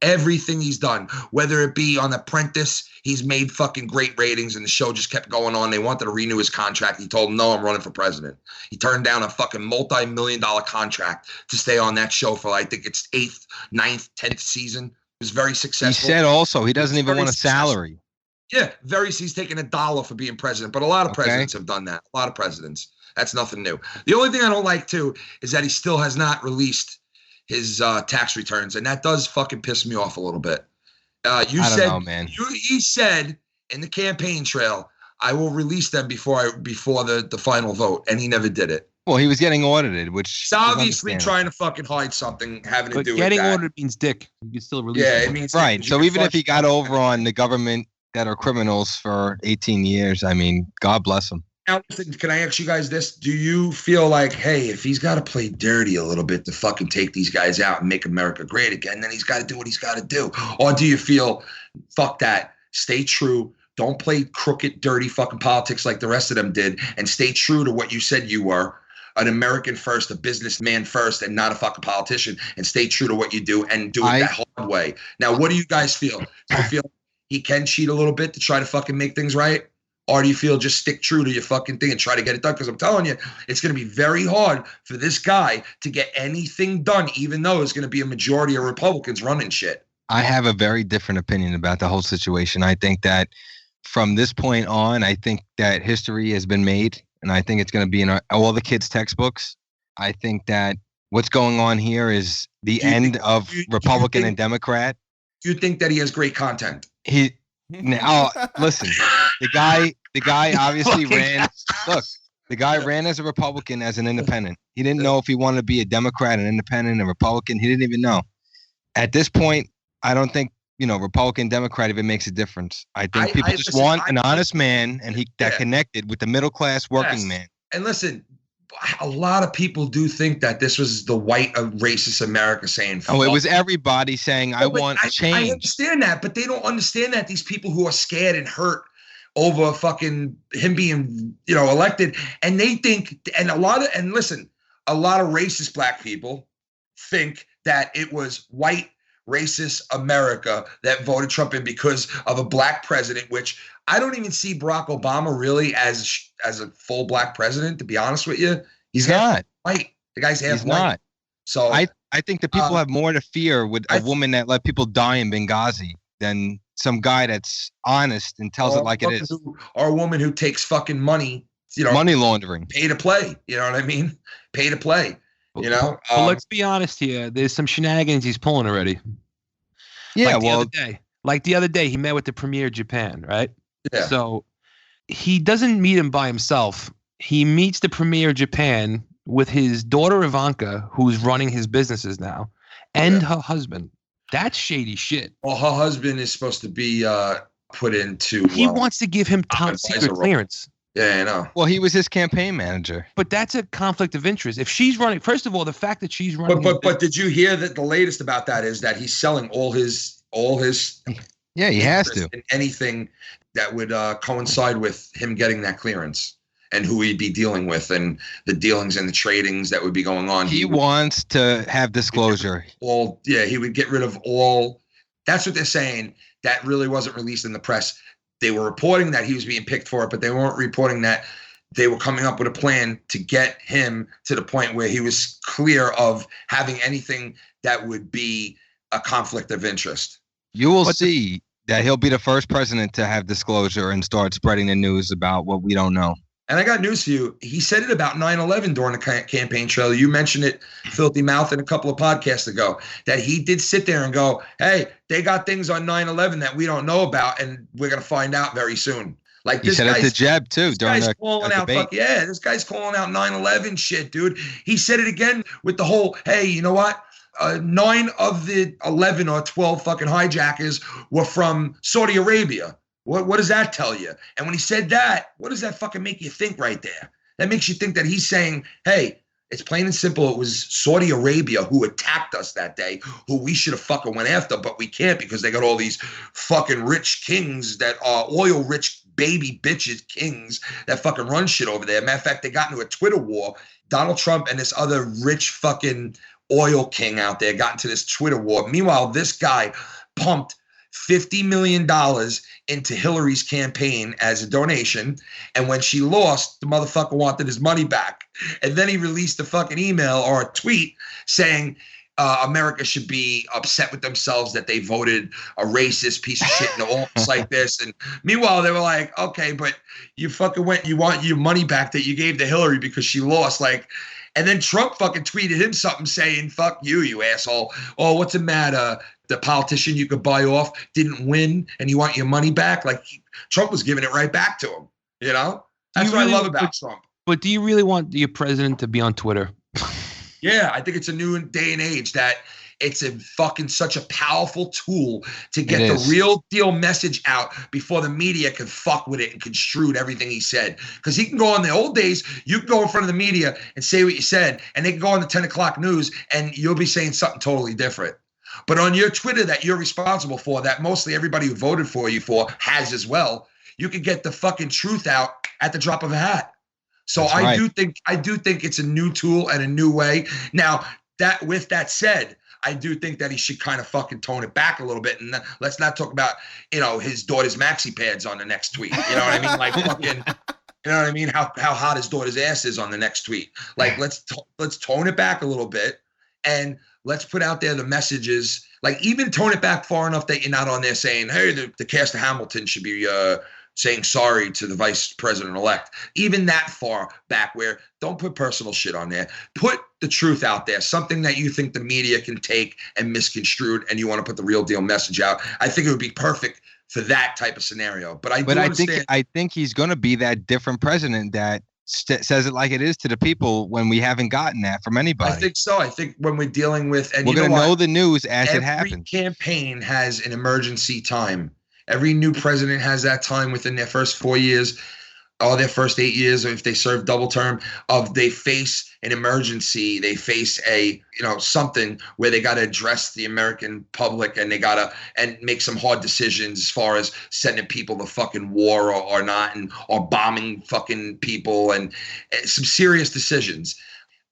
Everything he's done, whether it be on Apprentice, he's made fucking great ratings and the show just kept going on. They wanted to renew his contract. He told them, no, I'm running for president. He turned down a fucking multi-million-dollar contract to stay on that show for, I think it's 8th, 9th, 10th season. It was very successful. He said also he doesn't even want a salary. Yeah, he's taking $1 for being president, but a lot of presidents have done that. A lot of presidents. That's nothing new. The only thing I don't like, too, is that he still has not released his tax returns, and that does fucking piss me off a little bit. I don't know, man. He said in the campaign trail, I will release them before the final vote, and he never did it. Well, he was getting audited, which he's obviously trying to fucking hide something having to do with that. Getting audited means dick. You can still release. Yeah, it means right. So even if he got over on the government that are criminals for 18 years, I mean, God bless him. Now, listen, can I ask you guys this? Do you feel like, hey, if he's got to play dirty a little bit to fucking take these guys out and make America great again, then he's got to do what he's got to do? Or do you feel, fuck that, stay true, don't play crooked, dirty fucking politics like the rest of them did, and stay true to what you said you were, an American first, a businessman first, and not a fucking politician, and stay true to what you do and do it that hard way? Now, what do you guys feel? Do you feel he can cheat a little bit to try to fucking make things right? Or do you feel just stick true to your fucking thing and try to get it done? Because I'm telling you, it's going to be very hard for this guy to get anything done, even though it's going to be a majority of Republicans running shit. I have a very different opinion about the whole situation. I think that from this point on, I think that history has been made, and I think it's going to be in all the kids' textbooks. I think that what's going on here is the end of Republican and Democrat. Do you think that he has great content? Now, listen, the guy obviously ran. Look, the guy ran as a Republican, as an independent. He didn't know if he wanted to be a Democrat, an independent, a Republican. He didn't even know. At this point, I don't think, Republican, Democrat even makes a difference. I think people just want an honest man, and that connected with the middle class working man. And listen, a lot of people do think that this was the white racist America saying, oh, it was everybody saying, I want change. I understand that, but they don't understand that these people who are scared and hurt over fucking him being, elected, and they think, and a lot of racist black people think that it was white racist America that voted Trump in because of a black president, which I don't even see Barack Obama really as a full black president, to be honest with you. He's not white. The guy's half white. Not. So I think the people have more to fear with a woman that let people die in Benghazi than some guy that's honest and tells it like it is. Or a woman who takes fucking money, money laundering. Pay to play. You know what I mean? Pay to play. You know? But let's be honest here. There's some shenanigans he's pulling already. Yeah, Like the other day, he met with the premier of Japan, right? Yeah. So he doesn't meet him by himself. He meets the premier of Japan with his daughter Ivanka, who's running his businesses now, and her husband. That's shady shit. Well, her husband is supposed to be put into. He wants to give him top secret clearance. Yeah, I know. Well, he was his campaign manager. But that's a conflict of interest. If she's running, first of all, the fact that she's running. But did you hear that the latest about that is that he's selling all his. Yeah, he has to. In anything that would coincide with him getting that clearance and who he'd be dealing with and the dealings and the tradings that would be going on. He wants to have disclosure. He would get rid of all. That's what they're saying. That really wasn't released in the press. They were reporting that he was being picked for it, but they weren't reporting that they were coming up with a plan to get him to the point where he was clear of having anything that would be a conflict of interest. You will see that he'll be the first president to have disclosure and start spreading the news about what we don't know. And I got news for you. He said it about 9/11 during the campaign trail. You mentioned it, Filthy Mouth, in a couple of podcasts ago, that he did sit there and go, hey, they got things on 9/11 that we don't know about, and we're going to find out very soon. Like he said it to Jeb, too, during the debate. This guy's calling out 9/11 shit, dude. He said it again with the whole, hey, you know what? 9 of the 11 or 12 fucking hijackers were from Saudi Arabia. What does that tell you? And when he said that, what does that fucking make you think right there? That makes you think that he's saying, hey, it's plain and simple. It was Saudi Arabia who attacked us that day, who we should have fucking went after, but we can't because they got all these fucking rich kings that are oil-rich baby bitches kings that fucking run shit over there. Matter of fact, they got into a Twitter war. Donald Trump and this other rich fucking oil king out there got into this Twitter war. Meanwhile, this guy pumped $50 million into Hillary's campaign as a donation. And when she lost, the motherfucker wanted his money back. And then he released a fucking email or a tweet saying America should be upset with themselves that they voted a racist piece of shit in the office like this. And meanwhile, they were like, okay, but you fucking you want your money back that you gave to Hillary because she lost. Like, and then Trump fucking tweeted him something saying, fuck you, you asshole. Oh, what's the matter? The politician you could buy off didn't win and you want your money back? Like, Trump was giving it right back to him, you know? That's what I love about Trump. But do you really want your president to be on Twitter? Yeah, I think it's a new day and age that it's a fucking such a powerful tool to get the real deal message out before the media can fuck with it and construe everything he said. Because he can go on the old days, you can go in front of the media and say what you said, and they can go on the 10 o'clock news and you'll be saying something totally different. But on your Twitter that you're responsible for, that mostly everybody who voted for you for has as well, you can get the fucking truth out at the drop of a hat. So I do think it's a new tool and a new way. Now, that with that said, I do think that he should kind of fucking tone it back a little bit. And let's not talk about, you know, his daughter's maxi pads on the next tweet. You know what I mean? Like fucking, you know what I mean? How hot his daughter's ass is on the next tweet. Like let's tone it back a little bit and let's put out there the messages. Like even tone it back far enough that you're not on there saying, hey, the cast of Hamilton should be saying sorry to the vice president-elect. Even that far back where don't put personal shit on there. Put the truth out there, something that you think the media can take and misconstrue and you want to put the real deal message out. I think it would be perfect for that type of scenario. But I think he's going to be that different president that says it like it is to the people when we haven't gotten that from anybody. I think so. I think when we're dealing with, and we're going to know the news as it happens. Every campaign has an emergency time. Every new president has that time within their first 4 years or their first 8 years, or if they serve double term, of they face an emergency, they face a, you know, something where they got to address the American public and they got to and make some hard decisions as far as sending people to fucking war or not, and or bombing fucking people and some serious decisions.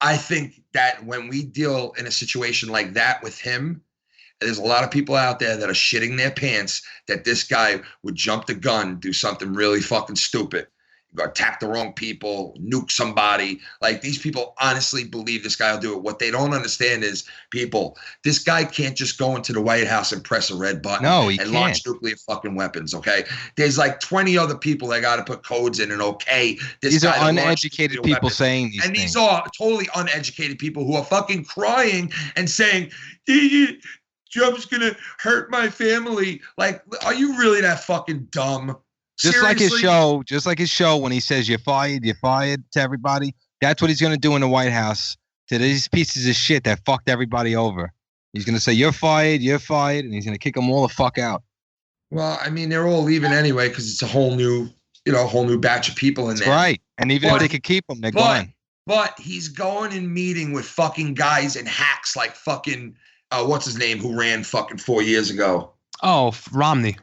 I think that when we deal in a situation like that with him, there's a lot of people out there that are shitting their pants that this guy would jump the gun, do something really fucking stupid, attack the wrong people, nuke somebody. Like, these people honestly believe this guy will do it. What they don't understand is, people, this guy can't just go into the White House and press a red button and launch nuclear fucking weapons, okay? There's like 20 other people that got to put codes in and this these guy are uneducated people weapons. saying these things. These are totally uneducated people who are fucking crying and saying, Trump's gonna hurt my family. Like, are you really that fucking dumb? Just like his show when he says you're fired to everybody. That's what he's going to do in the White House to these pieces of shit that fucked everybody over. He's going to say, you're fired, and he's going to kick them all the fuck out. Well, I mean, they're all leaving anyway because it's a whole new batch of people in there. Right. And even if they could keep them, they're gone. But he's going and meeting with fucking guys and hacks like fucking, what's his name, who ran fucking 4 years ago? Oh, Romney.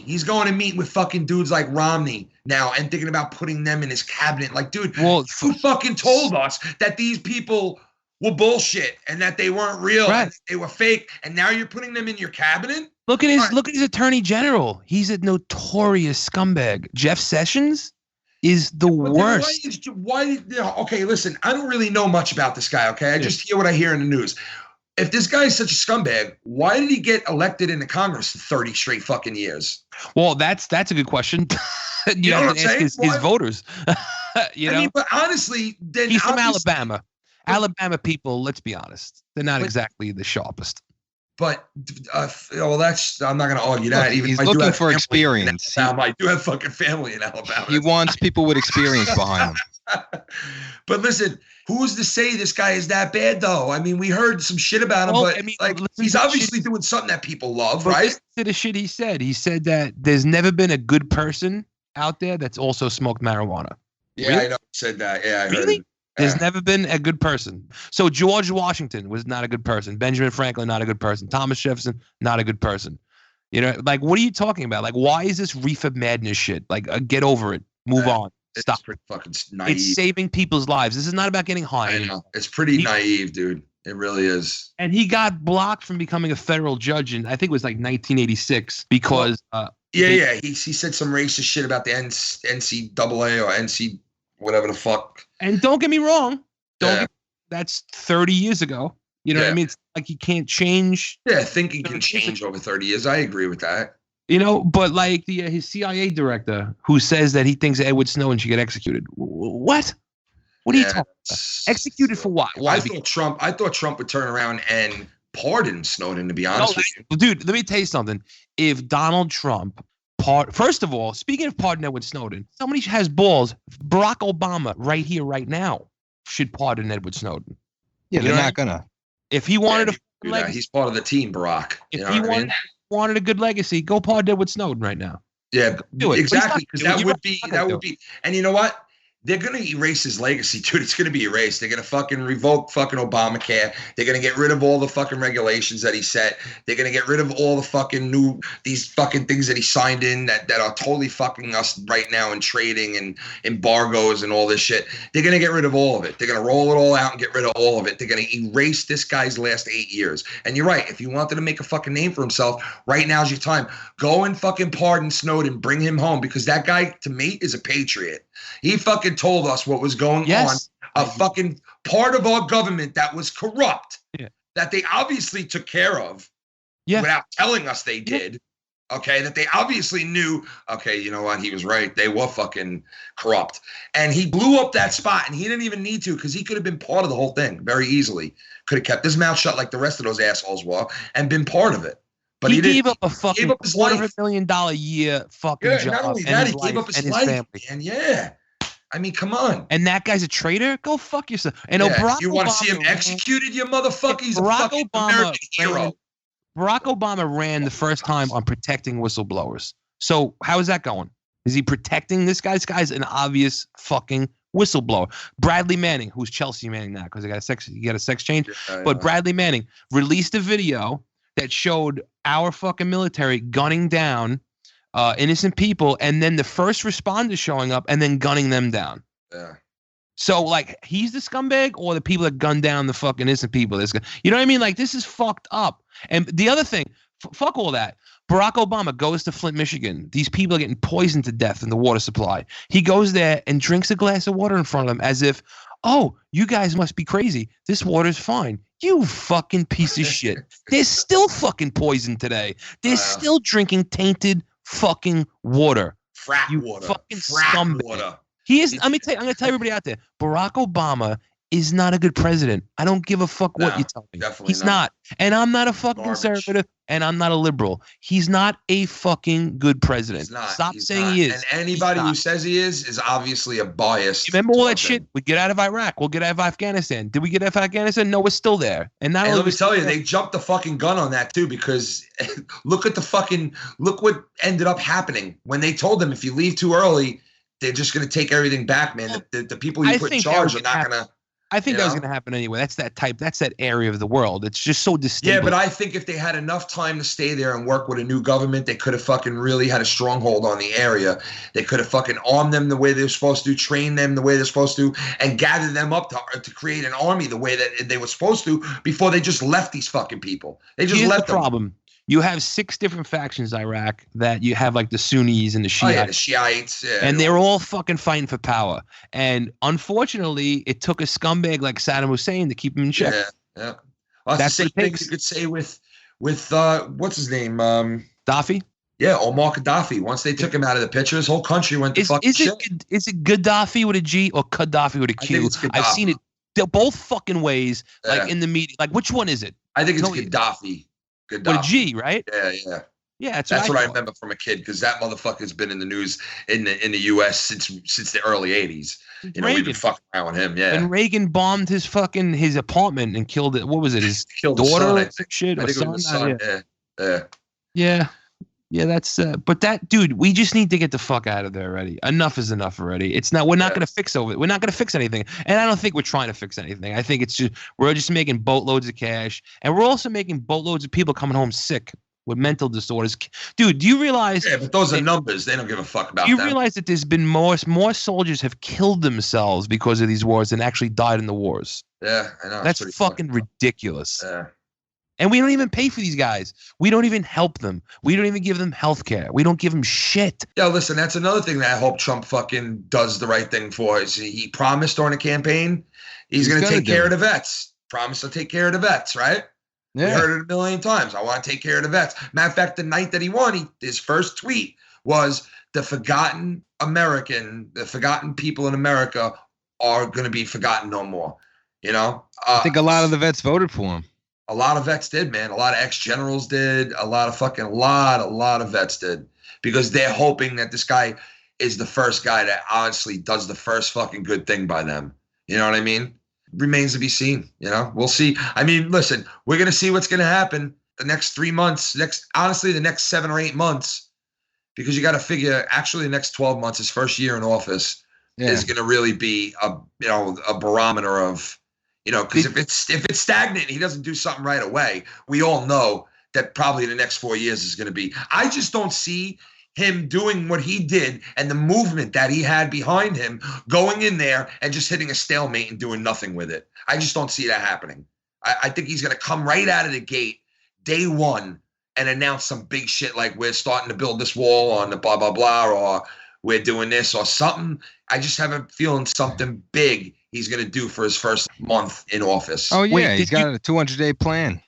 He's going to meet with fucking dudes like Romney now and thinking about putting them in his cabinet. Like, dude, who fucking told us that these people were bullshit and that they weren't real, and they were fake, and now you're putting them in your cabinet? Look at his attorney general. He's a notorious scumbag. Jeff Sessions is the worst. Okay, listen, I don't really know much about this guy, okay? I just hear what I hear in the news. If this guy is such a scumbag, why did he get elected into Congress for 30 straight fucking years? Well, that's a good question. you have to ask his voters. I mean, but honestly, then he's from Alabama. Alabama people, let's be honest, they're not exactly the sharpest. But I'm not going to argue that. Even he's looking for experience. I do have fucking family in Alabama. He wants people with experience behind him. But listen, who's to say this guy is that bad, though? I mean, we heard some shit about him, he's obviously doing something that people love, right? Listen to the shit he said. He said that there's never been a good person out there that's also smoked marijuana. Yeah, really? I know he said that. Yeah, I heard it. There's never been a good person. So George Washington was not a good person. Benjamin Franklin, not a good person. Thomas Jefferson, not a good person. Like, what are you talking about? Like, why is this reefer madness shit? Like, get over it. Move on. Stop. It's pretty fucking naive. It's saving people's lives. This is not about getting high. I know. It's pretty naive, dude. It really is. And he got blocked from becoming a federal judge in, I think it was like 1986 because. He said some racist shit about the NCAA or NC whatever the fuck. And don't get me wrong. That's 30 years ago. You know what I mean? It's like he can't change. Yeah, thinking can change over 30 years. I agree with that. But like his CIA director who says that he thinks Edward Snowden should get executed. What? What are you talking about? Executed for what? Why? I thought Trump would turn around and pardon Snowden, to be honest with you. Dude, let me tell you something. If Donald Trump first of all, speaking of pardon Edward Snowden, somebody has balls. Barack Obama, right here, right now, should pardon Edward Snowden. Yeah, they're not gonna. If he wanted he's part of the team, Barack. If he wanted a good legacy, go pardon Edward Snowden right now. Yeah, do it exactly, because that would be. And you know what? They're going to erase his legacy, dude. It's going to be erased. They're going to fucking revoke fucking Obamacare. They're going to get rid of all the fucking regulations that he set. They're going to get rid of all the fucking these fucking things that he signed in that are totally fucking us right now in trading and embargoes and all this shit. They're going to get rid of all of it. They're going to roll it all out and get rid of all of it. They're going to erase this guy's last 8 years. And you're right. If you wanted to make a fucking name for himself, right now's your time. Go and fucking pardon Snowden. Bring him home, because that guy, to me, is a patriot. He fucking told us what was going on. A fucking part of our government that was corrupt, that they obviously took care of without telling us they did. Okay, that they obviously knew, okay, you know what, he was right. They were fucking corrupt. And he blew up that spot, and he didn't even need to, because he could have been part of the whole thing very easily. Could have kept his mouth shut like the rest of those assholes were and been part of it. But he gave up a fucking $250 million a year fucking job. Not only that, he gave up his life. And I mean, come on. And that guy's a traitor? Go fuck yourself. And you want to see him executed, you motherfucker? He's a fucking American hero. Barack Obama ran the first time on protecting whistleblowers. So how is that going? Is he protecting this guy? This guy's an obvious fucking whistleblower. Bradley Manning, who's Chelsea Manning now because he got a sex change. But Bradley Manning released a video that showed our fucking military gunning down innocent people, and then the first responders showing up and then gunning them down. Yeah. So, like, he's the scumbag, or the people that gun down the fucking innocent people? You know what I mean? Like, this is fucked up. And the other thing, Fuck all that. Barack Obama goes to Flint, Michigan. These people are getting poisoned to death in the water supply. He goes there and drinks a glass of water in front of them as if, oh, you guys must be crazy. This water's fine. You fucking piece of shit. They're still fucking poisoned today. They're still drinking tainted fucking water. Frack water. Fucking Frack scumbag. water. He is. I'm going to tell everybody out there. Barack Obama is not a good president. I don't give a fuck what you tell me. He's not. And I'm not a fucking conservative, and I'm not a liberal. He's not a fucking good president. Stop saying he is. And anybody who says he is obviously a bias. You remember all that shit? We get out of Iraq. We'll get out of Afghanistan. Did we get out of Afghanistan? No, we're still there. And now let me tell you, they jumped the fucking gun on that too, because look what ended up happening when they told them if you leave too early, they're just going to take everything back, man. The people you put in charge are not going to. I think that was going to happen anyway. That's that area of the world. It's just so distinct. Yeah, but I think if they had enough time to stay there and work with a new government, they could have fucking really had a stronghold on the area. They could have fucking armed them the way they're supposed to, train them the way they're supposed to, and gather them up to create an army the way that they were supposed to before they just left these fucking people. They just left them. Problem. You have 6 different factions in Iraq that you have like the Sunnis and the Shiites. Oh, yeah, the Shiites. Yeah, and they're all fucking fighting for power. And unfortunately, it took a scumbag like Saddam Hussein to keep him in check. Yeah. Well, that's the same thing you could say with what's his name? Gaddafi? Yeah, Omar Gaddafi. Once they took him out of the picture, his whole country went to fucking shit. Is it Gaddafi with a G or Gaddafi with a Q? I think it's Gaddafi. I've seen it both fucking ways, like in the media. Like, which one is it? I think it's Gaddafi. With a G, right? Yeah. Yeah, that's what I remember from a kid, because that motherfucker's been in the news in the U.S. since the early '80s. You know, we've been fucking around with him. Yeah. And Reagan bombed his apartment and killed it. What was it? His daughter or shit? I think it was his son. Yeah. Yeah, that's. But that dude, we just need to get the fuck out of there already. Enough is enough already. It's not. We're not going to fix over it. We're not going to fix anything. And I don't think we're trying to fix anything. I think we're just making boatloads of cash, and we're also making boatloads of people coming home sick with mental disorders. Dude, do you realize? Yeah, but those are numbers. They don't give a fuck about. Do you realize that there's been more soldiers have killed themselves because of these wars than actually died in the wars? Yeah, I know. That's fucking ridiculous. Yeah. And we don't even pay for these guys. We don't even help them. We don't even give them health care. We don't give them shit. Yeah, listen, that's another thing that I hope Trump fucking does the right thing for. Is he promised during a campaign he's going to take care of the vets. Promised to take care of the vets, right? Yeah. We heard it a million times. I want to take care of the vets. Matter of fact, the night that he won, his first tweet was the forgotten people in America are going to be forgotten no more. You know? I think a lot of the vets voted for him. A lot of vets did, man. A lot of ex-generals did. A lot of vets did. Because they're hoping that this guy is the first guy that honestly does the first fucking good thing by them. You know what I mean? Remains to be seen. You know? We'll see. I mean, listen, we're going to see what's going to happen the next 3 months. The next 7 or 8 months. Because you got to figure, actually, the next 12 months, his first year in office, is going to really be a barometer of, you know, because if it's stagnant, he doesn't do something right away. We all know that probably the next 4 years is going to be. I just don't see him doing what he did and the movement that he had behind him, going in there and just hitting a stalemate and doing nothing with it. I just don't see that happening. I think he's going to come right out of the gate, day one, and announce some big shit like we're starting to build this wall on the blah, blah, blah, or we're doing this or something. I just have a feeling something big he's going to do for his first month in office. Oh, yeah. He's got a 200-day plan.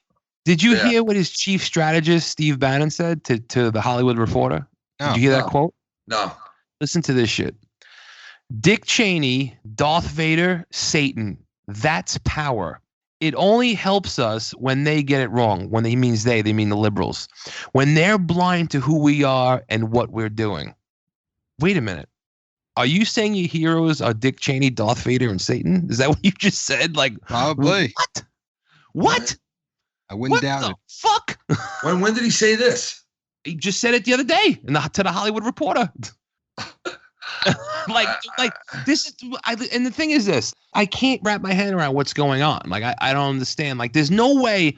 Did you hear what his chief strategist, Steve Bannon, said to the Hollywood Reporter? No, Did you hear that quote? No. Listen to this shit. Dick Cheney, Darth Vader, Satan. That's power. It only helps us when they get it wrong. When he means they mean the liberals. When they're blind to who we are and what we're doing. Wait a minute. Are you saying your heroes are Dick Cheney, Darth Vader, and Satan? Is that what you just said? Like, probably. What? I wouldn't doubt it. Fuck. When did he say this? He just said it the other day to the Hollywood Reporter. like this is. And the thing is this: I can't wrap my head around what's going on. Like, I don't understand. Like, there's no way.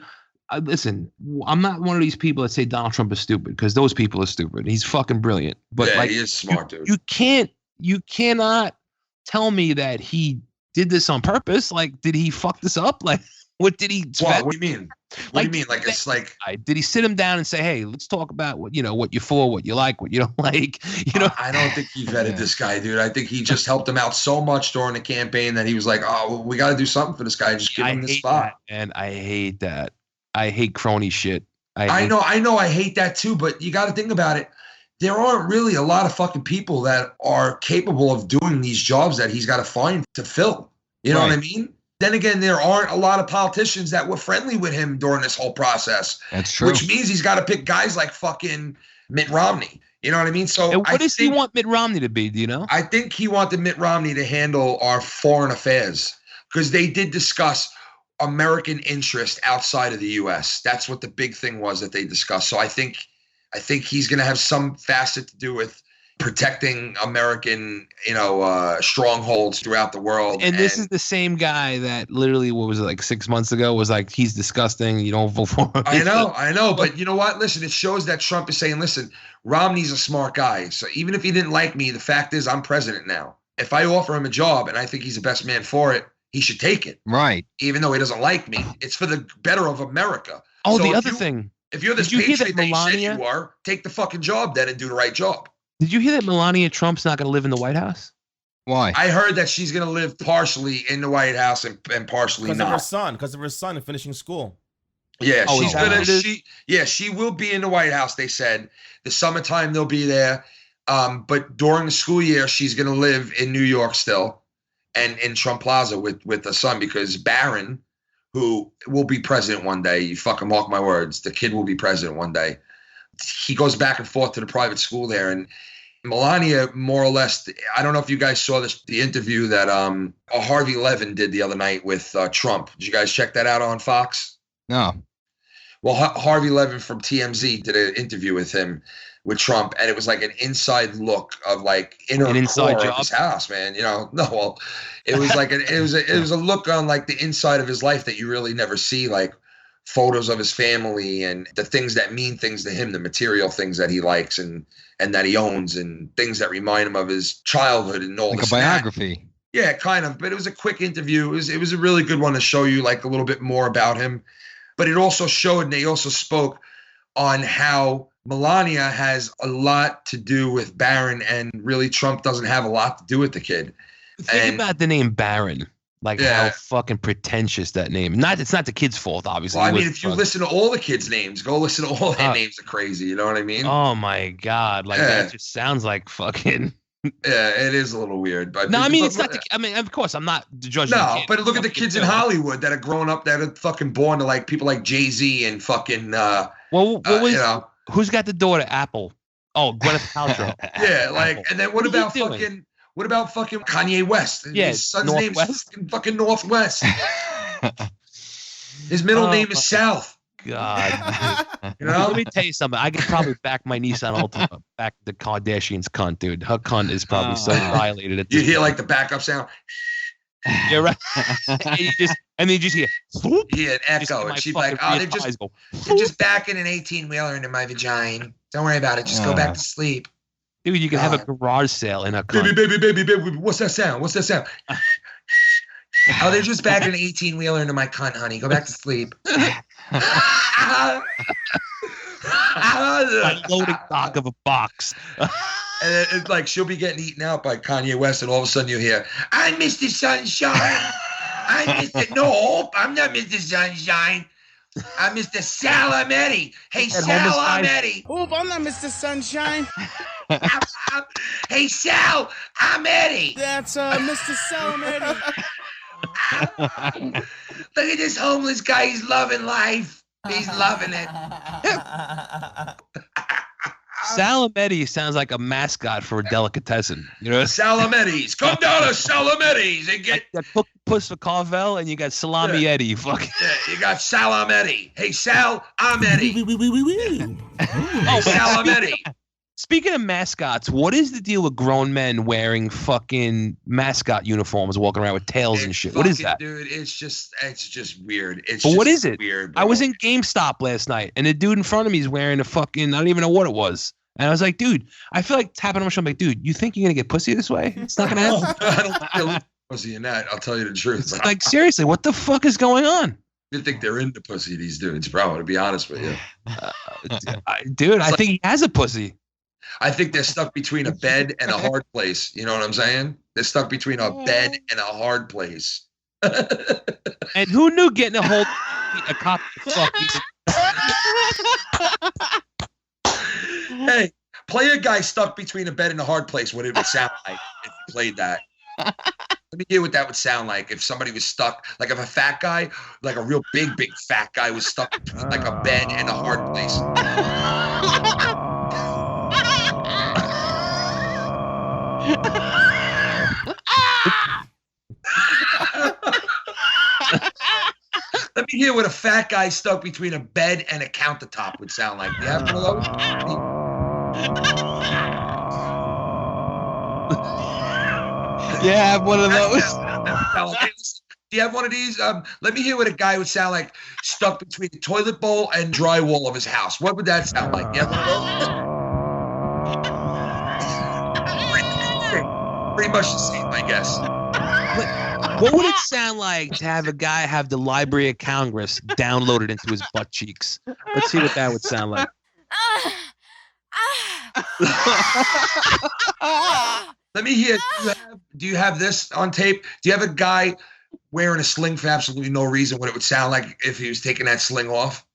Listen, I'm not one of these people that say Donald Trump is stupid, because those people are stupid. He's fucking brilliant. But yeah, he is smart, dude. You cannot tell me that he did this on purpose. Like, did he fuck this up? Like, What did he? What do you mean? What do you mean? Like it's like. Did he sit him down and say, "Hey, let's talk about what you're for, what you like, what you don't like"? I don't think he vetted this guy, dude. I think he just helped him out so much during the campaign that he was like, "Oh, well, we got to do something for this guy. Just give him this spot." And I hate that. I hate crony shit. I know. I hate that too. But you got to think about it. There aren't really a lot of fucking people that are capable of doing these jobs that he's got to find to fill. You know what I mean? Then again, there aren't a lot of politicians that were friendly with him during this whole process. That's true. Which means he's got to pick guys like fucking Mitt Romney. You know what I mean? So and what does he want Mitt Romney to be? Do you know? I think he wanted Mitt Romney to handle our foreign affairs because they did discuss American interest outside of the U.S. That's what the big thing was that they discussed. So I think he's going to have some facet to do with protecting American, strongholds throughout the world. And this is the same guy that literally, what was it, like 6 months ago, was like, he's disgusting. You don't vote for him. I know. But you know what? Listen, it shows that Trump is saying, listen, Romney's a smart guy. So even if he didn't like me, the fact is I'm president now. If I offer him a job and I think he's the best man for it, he should take it. Right. Even though he doesn't like me. It's for the better of America. Oh, so the other thing. If you're this patriot that you said you are, take the fucking job then and do the right job. Did you hear that Melania Trump's not going to live in the White House? Why? I heard that she's going to live partially in the White House and partially not. Because of her son finishing school. Yeah, she will be in the White House, they said. The summertime they'll be there. But during the school year, she's going to live in New York still and in Trump Plaza with the son because Barron, who will be president one day, you fucking mark my words, the kid will be president one day. He goes back and forth to the private school there. And Melania, more or less, I don't know if you guys saw the interview that Harvey Levin did the other night with Trump. Did you guys check that out on Fox? No. Well, Harvey Levin from TMZ did an interview with him, with Trump, and it was like an inside look of like inner core of his house, man. It was like it was a look on like the inside of his life that you really never see, like photos of his family and the things that mean things to him, the material things that he likes and that he owns and things that remind him of his childhood and all like a biography. Yeah, kind of. But it was a quick interview. It was a really good one to show you like a little bit more about him. But it also showed, and they also spoke on how Melania has a lot to do with Barron, and really Trump doesn't have a lot to do with the kid. Think about the name Barron. Like how fucking pretentious that name. It's not the kid's fault, obviously. Well, I mean, if you listen to all the kids' names, go listen to all their names are crazy. You know what I mean? Oh my God. Like that just sounds like fucking. Yeah, it is a little weird. But no, I mean, it's not. I mean, of course, I'm not judging. No, but look at the kids in Hollywood that are growing up that are fucking born to like people like Jay-Z and fucking. Who's got the daughter? Apple. Oh, Gwyneth Paltrow. Yeah, like, and then what about fucking Kanye West? Yeah, his son's name's fucking Northwest. His middle name is South. God. Let me tell you something. I could probably back my Nissan Altima back the Kardashian's cunt, dude. Her cunt is probably so violated at this You hear like the backup sound. Yeah, right. and then you just hear an echo, and she's like, "Oh, they're just backing an 18-wheeler into my vagina. Don't worry about it. Just go back to sleep." Dude, you can have a garage sale in a car. Baby, what's that sound? Oh, they're just backing an 18-wheeler into my cunt, honey. Go back to sleep. Loading dock of a box. And it's like she'll be getting eaten out by Kanye West, and all of a sudden you hear, "I'm Mr. Sunshine. I'm Mr. No, I'm not Mr. Sunshine. I'm Mr. Salametti. Hey, Salametti. Oop, I'm not Mr. Sunshine. Hey, Sal, I'm Eddie. That's Mr. Salametti. Look at this homeless guy. He's loving life. He's loving it." Salametti sounds like a mascot for a delicatessen. You know, Salamettis. Come down to Salamettis and get that puss for Carvel, and you got Salami Eddie. Fuck. Yeah, you got Salametti. Hey, Sal, I'm Eddie. Hey, Salametti. Speaking of mascots, what is the deal with grown men wearing fucking mascot uniforms, walking around with tails and shit? What is that, dude? It's just weird. What is it? Weird. Bro. I was in GameStop last night, and the dude in front of me is wearing a fucking, I don't even know what it was. And I was like, dude, I feel like tapping on my shoulder. I'm like, dude, you think you're gonna get pussy this way? It's not gonna happen. I don't feel pussy in that. I'll tell you the truth. Like, seriously, what the fuck is going on? You think they're into pussy, these dudes, bro, to be honest with you. Dude, I think he has a pussy. I think they're stuck between a bed and a hard place. You know what I'm saying? They're stuck between a bed and a hard place. And who knew getting a hold of a cop? Hey, play a guy stuck between a bed and a hard place, what it would sound like if you played that. Let me hear what that would sound like if somebody was stuck, like if a fat guy, like a real big fat guy was stuck between like a bed and a hard place. Let me hear what a fat guy stuck between a bed and a countertop would sound like. Do you have one of those? Yeah, I have one of those. Do you have one of these? Let me hear what a guy would sound like stuck between the toilet bowl and drywall of his house. What would that sound like? Do you have one of those? Pretty much the same, I guess. What would it sound like to have a guy have the Library of Congress downloaded into his butt cheeks? Let's see what that would sound like. Let me hear. Do you have this on tape? Do you have a guy wearing a sling for absolutely no reason? What it would sound like if he was taking that sling off?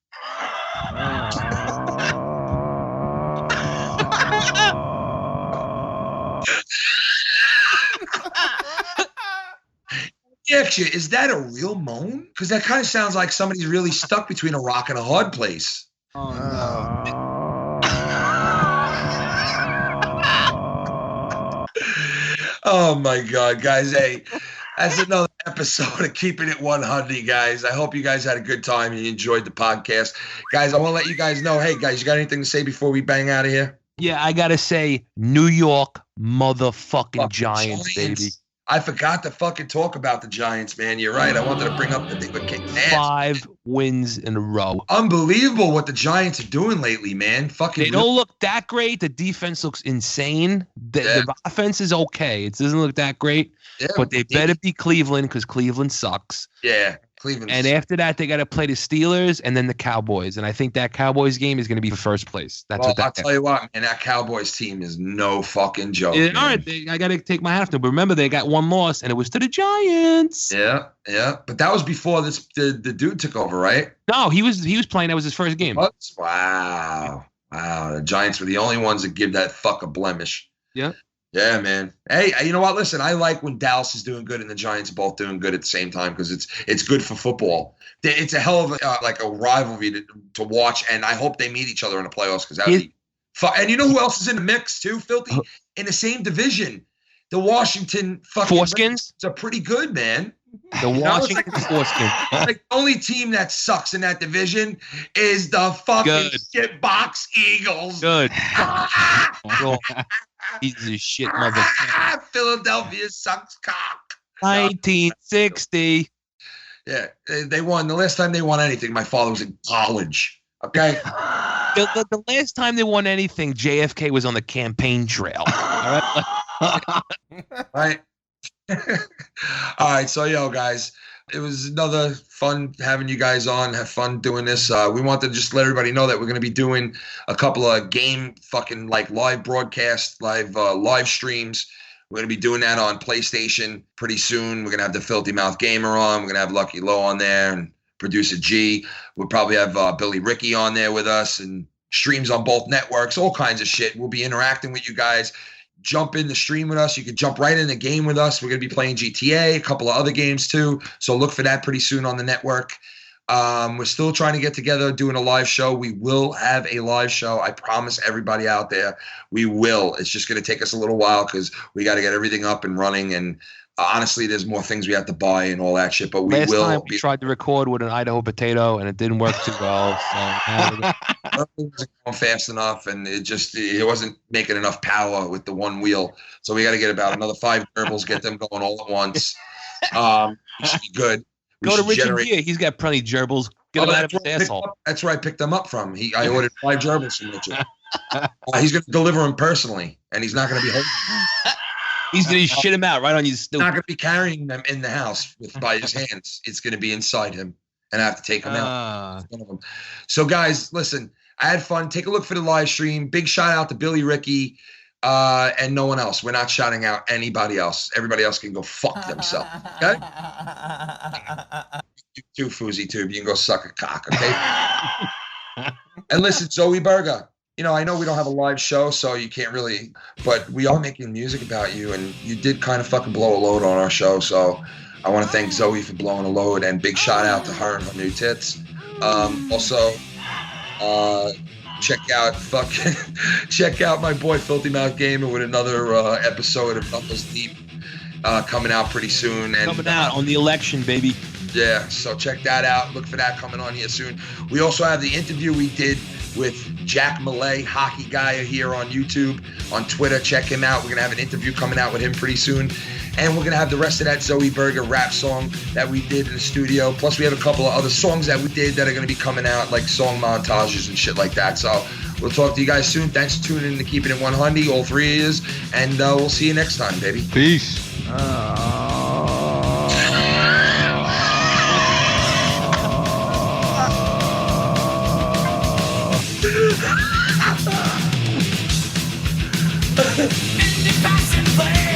Actually, is that a real moan? Because that kind of sounds like somebody's really stuck between a rock and a hard place. Oh, no. Oh, my God, guys. Hey, that's another episode of Keeping It One Hundy, guys. I hope you guys had a good time and you enjoyed the podcast. Guys, I want to let you guys know, hey, guys, you got anything to say before we bang out of here? Yeah, I got to say New York motherfucking Giants, baby. I forgot to fucking talk about the Giants, man. You're right. I wanted to bring up that they were kicking ass. 5 wins in a row. Unbelievable what the Giants are doing lately, man. Fucking. They don't look that great. The defense looks insane. The offense is okay. It doesn't look that great. Yeah, but they better be Cleveland because Cleveland sucks. Yeah, Cleveland. And after that, they got to play the Steelers and then the Cowboys. And I think that Cowboys game is going to be first place. That's what I'll tell you what, man. That Cowboys team is no fucking joke. All right, I got to take my hat off to them. But remember, they got one loss, and it was to the Giants. Yeah. But that was before the dude took over, right? No, he was playing. That was his first game. Wow. The Giants were the only ones that give that fuck a blemish. Yeah. Yeah, man. Hey, you know what? Listen, I like when Dallas is doing good and the Giants are both doing good at the same time because it's good for football. It's a hell of a rivalry to watch, and I hope they meet each other in the playoffs because that would be fun. And you know who else is in the mix too, Filthy? In the same division, the Washington fucking Foreskins are pretty good, man. The Washington Foreskins. Like the only team that sucks in that division is the fucking shitbox Eagles. Good. He's a shit motherfucker. Philadelphia sucks cock. 1960. Yeah, they won. The last time they won anything, my father was in college. Okay. The last time they won anything, JFK was on the campaign trail. All right. Right. All right. So, guys, it was another fun having you guys on. Have fun doing this. We want to just let everybody know that we're going to be doing a couple of game fucking like live broadcasts, live streams. We're going to be doing that on PlayStation pretty soon. We're going to have the Filthy Mouth Gamer on. We're going to have Lucky Low on there and Producer G. We'll probably have Billy Ricky on there with us and streams on both networks, all kinds of shit. We'll be interacting with you guys. Jump in the stream with us. You can jump right in the game with us. We're going to be playing GTA, a couple of other games too. So look for that pretty soon on the network. We're still trying to get together, doing a live show. We will have a live show. I promise everybody out there, we will. It's just going to take us a little while because we got to get everything up and running. And honestly, there's more things we have to buy and all that shit. But we Last will. time we tried to record with an Idaho potato, and it didn't work too well. So it wasn't going fast enough, and it wasn't making enough power with the one wheel. So we got to get about another 5 gerbils, get them going all at once. It should be good. Go to Richard Gere. He's got plenty of gerbils. Get him out of his asshole. That's where I picked them up from. I ordered 5 gerbils from Richard. He's going to deliver them personally, and he's not going to be holding them. He's going to shit him out right on your stoop. He's not going to be carrying them in the house by his hands. It's going to be inside him. and I have to take them out. So guys, listen, I had fun. Take a look for the live stream. Big shout out to Billy Ricky and no one else. We're not shouting out anybody else. Everybody else can go fuck themselves. Okay? You too, Fousey Tube. You can go suck a cock, okay? And listen, Zoie Burgher, you know, I know we don't have a live show, so you can't really, but we are making music about you, and you did kind of fucking blow a load on our show, so I want to thank Zoie for blowing a load, and big shout out to her and her new tits. Also, check out my boy Filthy Mouth Gamer with another episode of Knuckles Deep coming out pretty soon. And coming out on the election, baby. Yeah, so check that out. Look for that coming on here soon. We also have the interview we did with Jack Malay, hockey guy here on YouTube, on Twitter. Check him out. We're going to have an interview coming out with him pretty soon. And we're going to have the rest of that Zoie Burgher rap song that we did in the studio. Plus, we have a couple of other songs that we did that are going to be coming out, like song montages and shit like that. So we'll talk to you guys soon. Thanks for tuning in to Keepin It One Hundy, all three of you. And we'll see you next time, baby. Peace. Indie passion play.